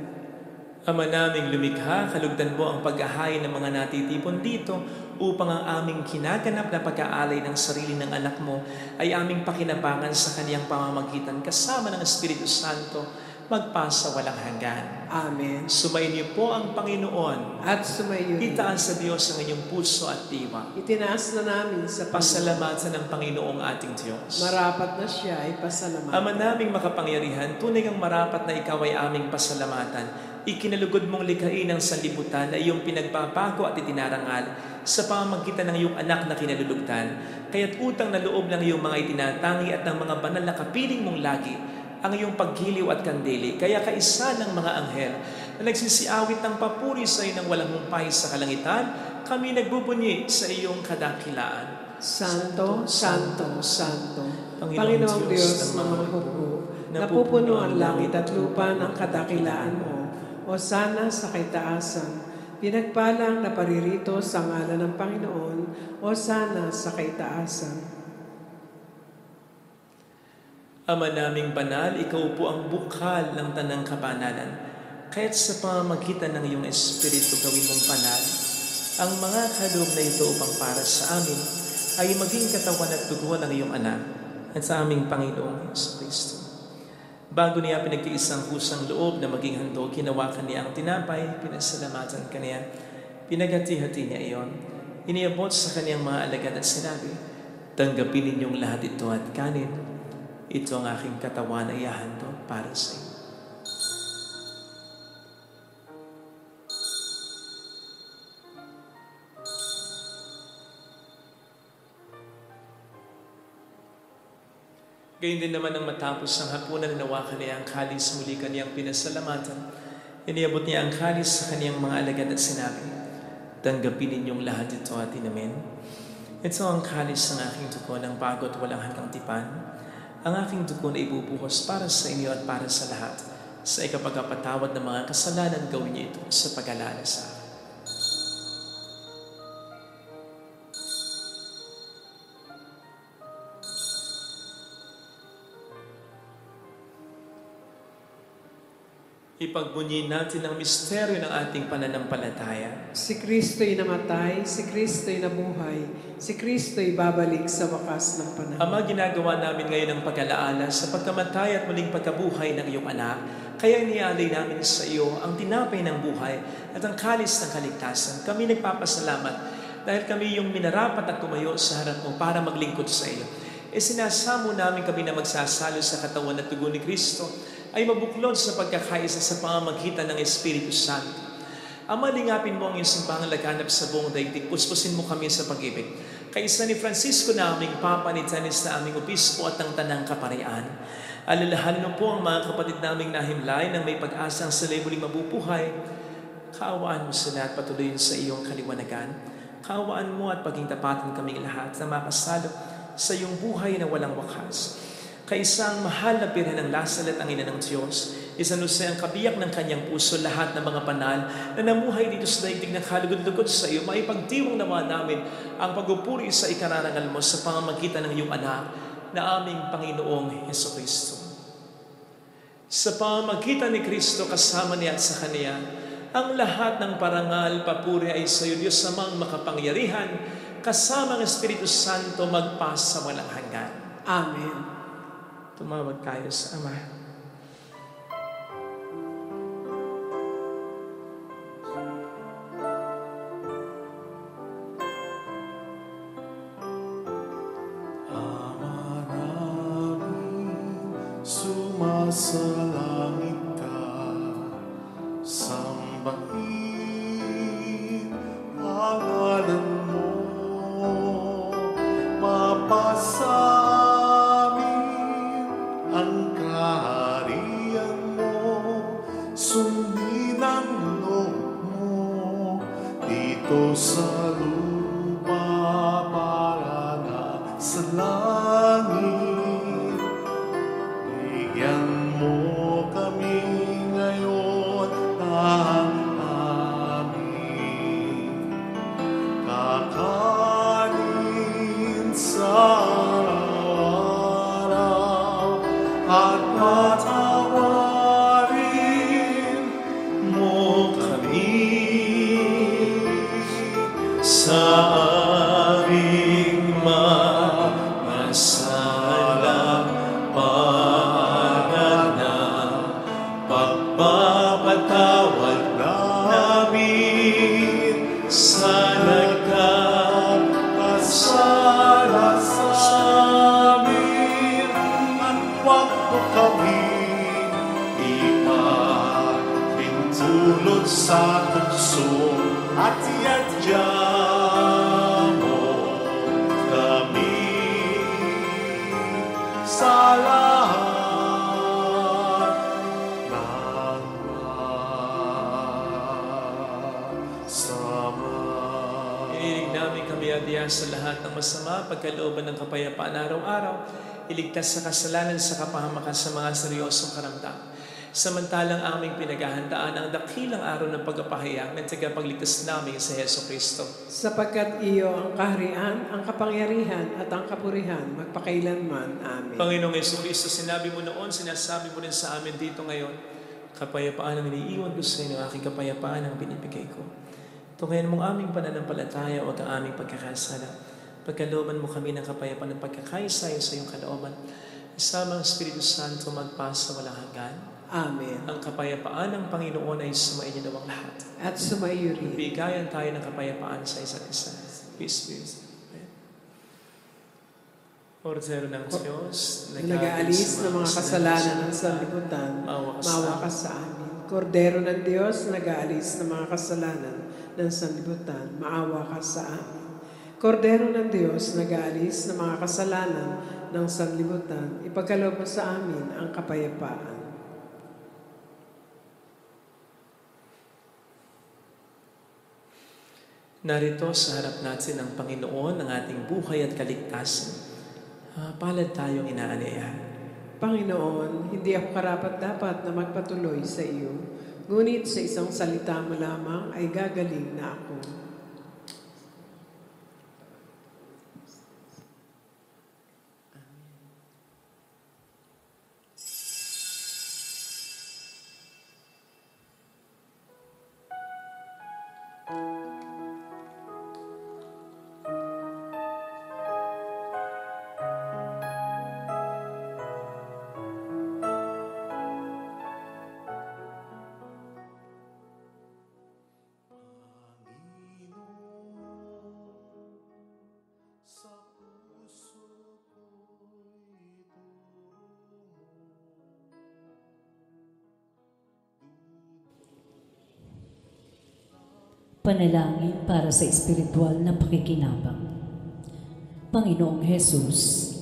Ama naming lumikha, kalugdan mo ang paghahain ng mga natitipon dito upang ang aming kinaganap na pag-aalay ng sarili ng anak mo ay aming pakinabangan sa kaniyang pamamagitan kasama ng Espiritu Santo magpasa walang hanggan. Amen. Sumayin niyo po ang Panginoon. At sumayo rin. Itaas sa Diyos ang inyong puso at diwa. Itinaas na namin sa Pasalamatan ng Panginoong ating Diyos. Marapat na siya ay pasalamatan. Ama naming makapangyarihan, tunay ang marapat na ikaw ay aming pasalamatan. Ikinalugod mong likhain ang sanlibutan na iyong pinagbabago at itinarangal sa pamamagitan ng iyong anak na kinalulugdan. Kaya't utang na loob ng iyong mga itinatangi at ng mga banal na kapiling mong lagi ang iyong paghiliw at kandili. Kaya kaisa ng mga anghel na nagsisiawit ng papuri sa iyo ng walang humpay sa kalangitan, kami nagbubunyi sa iyong kadakilaan. Santo, Santo, Santo, Panginoong Diyos ng mga hukbo, napupuno ang langit at lupa ng kadakilaan mo. O sana sa kaitaasan, pinagpalang na paririto sa ngalan ng Panginoon, o sana sa kaitaasan. Ama naming banal, ikaw po ang bukal ng tanang kabanalan. Kaya't sa pamamagitan ng iyong Espiritu gawin mong banal ang mga kaloob na ito upang para sa amin ay maging katawan at dugo ng iyong anak at sa aming Panginoong Jesucristo. Bago niya pinagtiisang kusang loob na maging handog, hinawakan niya ang tinapay, pinasalamatan kaniya, pinaghati-hati niya iyon, iniabot sa kaniyang mga alagad at sinabi, tanggapin ninyong lahat ito at kanin. Ito ang aking katawan ay ihahandog para sa iyo. Gayun din naman ang matapos ng hapunan na nawakan niya ang kalis, muli kaniyang pinasalamatan. Iniabot niya ang kalis sa kaniyang mga alagad at sinabi, tanggapin ninyong lahat ito at inamin. Ito ang kalis ng aking dugo ng bago at walang hanggang tipan. Ang aking dugo na ibubuhos para sa inyo at para sa lahat. Sa ikapagpatawad ng mga kasalanan, gawin niyo ito sa pag-alala sa akin. Ipagbunyi natin ang misteryo ng ating pananampalataya. Si Kristo'y namatay, si Kristo'y nabuhay, si Kristo'y babalik sa wakas ng panahon. Ama, ginagawa namin ngayon ang pag-alaala sa pagkamatay at muling pagkabuhay ng iyong anak. Kaya inialay namin sa iyo ang tinapay ng buhay at ang kalis ng kaligtasan. Kami nagpapasalamat dahil kami yung minarapat at tumayo sa harap mo para maglingkod sa iyo. Sinasamo namin kami na magsasalo sa katawan at dugo ni Kristo ay mabuklod sa pagkakaisa sa pamamagitan ng Espiritu Santo. Ama, lingapin mo ang iyong simbahang laganap sa buong daigdig. Puspusin mo kami sa pag-ibig. Kaisa ni Francisco na aming Papa, ni Tanis na aming Obispo at ng Tanang Kaparian. Alalahanin mo po ang mga kapatid naming nahimlay nang may pag-asang sila'y muling mabubuhay. Kaawaan mo sila at patuloyin sa iyong kaliwanagan. Kaawaan mo at paging tapatan kaming lahat na makasalo sa iyong buhay na walang wakas. Kaisang mahal na birhen ng Lasal at ang Ina ng Diyos, isanusay ang kabiyak ng kanyang puso lahat ng mga banal na namuhay dito sa daigdig ng kalugod-lugod sa iyo, maipagdiwang naman namin ang pagpupuri sa ikararangal mo sa pamamagitan ng iyong anak na aming Panginoong Jesucristo. Sa pamamagitan ni Kristo kasama niya at sa Kaniya, ang lahat ng parangal, papuri ay sa iyo, Diyos amang makapangyarihan, kasama ang Espiritu Santo magpasa walang hanggan. Amen. Tumawag tayo sa Ama. Ama namin, sumasalangit ka, sambahin pangalan mo, mapasa ang kaharian mo, sundin ang loob mo dito sa lupa para na sa langit. Bigyan mo kami ngayon ng aming kakanin sa at patawarin mo kami sa aming mga sala, para na sa tukso at yadya mo kami sa lahat ng masama. Inilig namin kami adya sa lahat ng masama, pagkalooban ng kapayapaan araw-araw, iligtas sa kasalanan sa kapahamakan sa mga seryosong karamdaman. Samantalang aming pinaghahandaan ang dakilang araw ng pagpapahayag ng tagapagligtas namin sa Heso Kristo. Sapagkat iyo ang kaharian, ang kapangyarihan at ang kapurihan magpakailanman. Amen. Panginoong Heso Kristo, sinabi mo noon, sinasabi mo rin sa amin dito ngayon, kapayapaan ang iniiwan ko sa inyo, aking kapayapaan ang binibigay ko. Tungayan mong aming pananampalataya o ang aming pagkakasala. Pagkalooban mo kami ng kapayapaan ng pagkakaisa sa iyong kalooban. Isama ang Espiritu Santo magpasa walang hanggan. Amen. Ang kapayapaan ng Panginoon ay sumainyo nawang lahat. At sumaiyo rin. Bigayan tayo ng kapayapaan sa isa't isa. Peace be with you. Ordero ng Diyos, nag-aalis ng mga kasalanan ng sanlibutan, maawa ka sa amin. Kordero ng Diyos, nag-aalis ng mga kasalanan ng sanlibutan, maawa ka sa amin. Kordero ng Diyos, nag-aalis ng mga kasalanan ng sanlibutan, ipagkaloob mo sa amin ang kapayapaan. Narito sa harap natin ang Panginoon ng ating buhay at kaligtasan. Palad tayong inaanyayahan. Panginoon, hindi ako karapat-dapat na magpatuloy sa iyo, ngunit sa isang salita mo lamang ay gagaling na ako. Panalangin para sa espiritual na pakikinabang. Panginoong Hesus,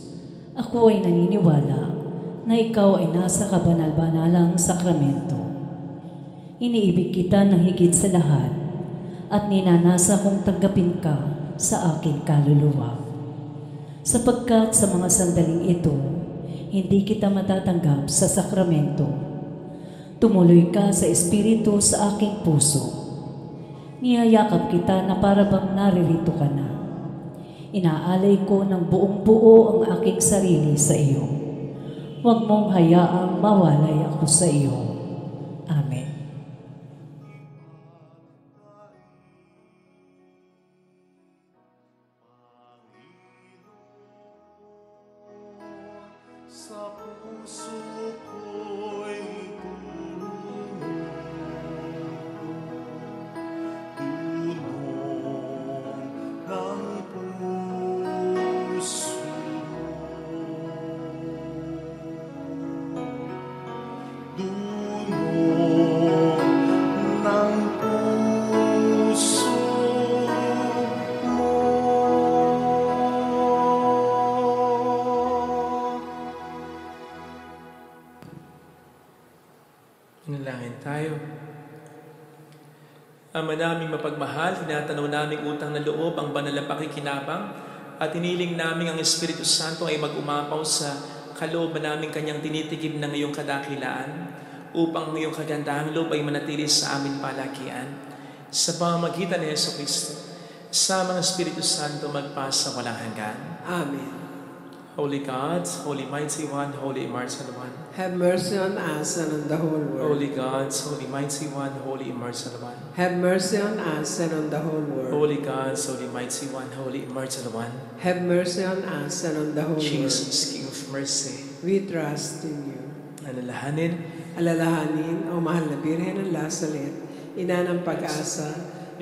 ako ay naniniwala na ikaw ay nasa kabanal-banalang sakramento. Iniibig kita ng higit sa lahat at ninanasa kong tanggapin ka sa aking kaluluwa. Sapagkat sa mga sandaling ito, hindi kita matatanggap sa sakramento. Tumuloy ka sa espiritu sa aking puso. Niyayakap kita na para bang naririto ka na. Inaalay ko ng buong buo ang aking sarili sa iyo. Huwag mong hayaang mawalay ako sa iyo. Amen. Sa puso ko'y Manalangin tayo. Ama naming mapagmahal, tinatanaw naming utang na loob ang banal na pakikinabang at iniling namin ang Espiritu Santo ay mag-umapaw sa kalooban namin kanyang tinitikib ng iyong kadakilaan upang ang iyong kagandahang loob ay manatili sa aming palakian. Sa pamamagitan ni Heso Kristo, sa mga Espiritu Santo magpasa walang hanggan. Amen. Holy God, Holy Mighty One, Holy Immortal One, Have mercy on us and on the whole world. Holy God, Holy Mighty One, Holy Immortal One, Have mercy on us and on the whole world. Holy God, Holy Mighty One, Holy Immortal One, Have mercy on us and on the whole world. Jesus, King of Mercy, We trust in you. alalahanin, Alalahanin, O mahal na Birhen ng Lazaret, ina ng pag-asa,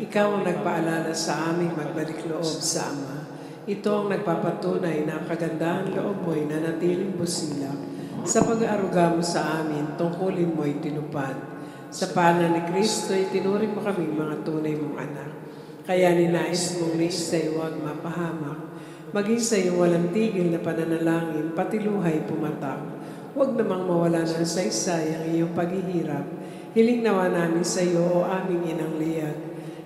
ikaw ang nagpaalala sa aming magbalik loob sa Ama. Ito ang nagpapatunay na ang kagandahan loob mo'y nanatiling busilak. Sa pag-aaruga mo sa amin, tungkulin mo'y tinupad. Sa paanan ni Kristo, itinuring mo kami mga tunay mong anak. Kaya ninais mong ni isa'y huwag mapahamak. Maging sa iyong walang tigil na pananalangin, pati luhay pumatak. Huwag namang mawala ng saysay ang iyong paghihirap. Hiling nawa namin sa iyo, o aming inang liyag,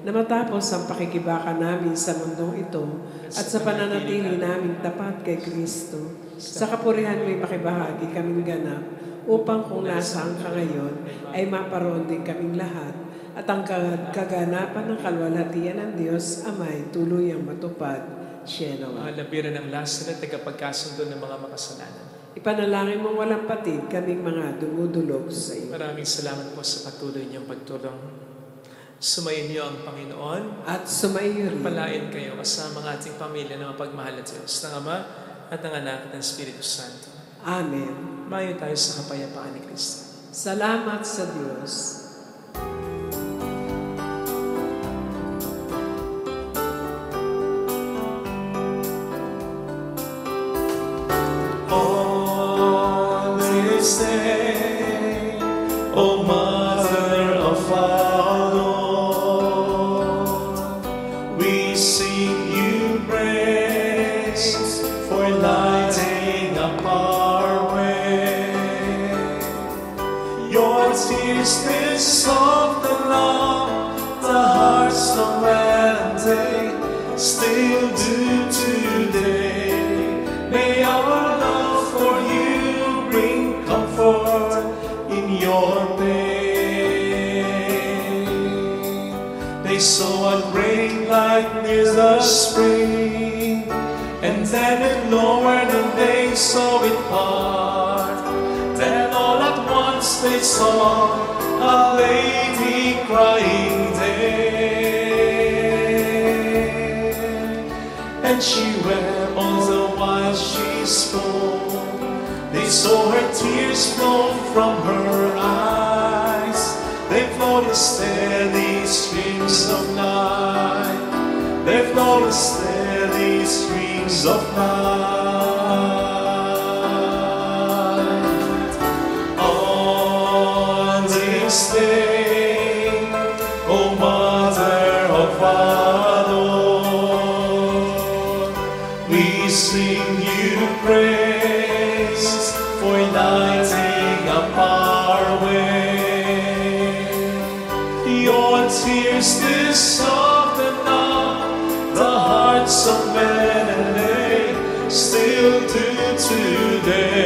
na matapos ang pakikibaka namin sa mundong ito at sa pananatili namin tapat kay Kristo, sa kapurihan mo'y makibahagi kaming ganap, upang kung nasaan ka ngayon, ay maparoon din kaming lahat, at ang kaganapan ng kalwalhatian ng Diyos, Amay, tuluyang matupad. Siya nawa. Labiran ng lason at tagapagkasundo ng mga makasalanan. Ipanalangin mong walang patid kaming mga dumudulog sa iyo. Maraming salamat po sa patuloy niyong pagtulong. Sumayin niyo ang Panginoon At sumaiyo rin. palain kayo kasama ang ating pamilya na mapagmahal at Diyos ng Ama at ng Anak at ng Espiritu Santo. Amen. Mayo tayo sa kapayapaan ni Kristo. Salamat sa Diyos. On this day, O Mother of our Lord, we sing you praise for lighting up our way. Your tears did soften up the hearts of man and day, still do today. May our love for you bring comfort in your pain. They saw a great light near the spring, and then it lowered and they saw it part. Then all at once they saw a lady crying there, and she wept all the while she spoke. They saw her tears flow from her eyes. They flowed in steady streams of light. They flowed in steady streams of light. On this day, O Mother of our Lord, we sing you praise for lighting up our way. Your tears did soften up the hearts of men, and they still do today.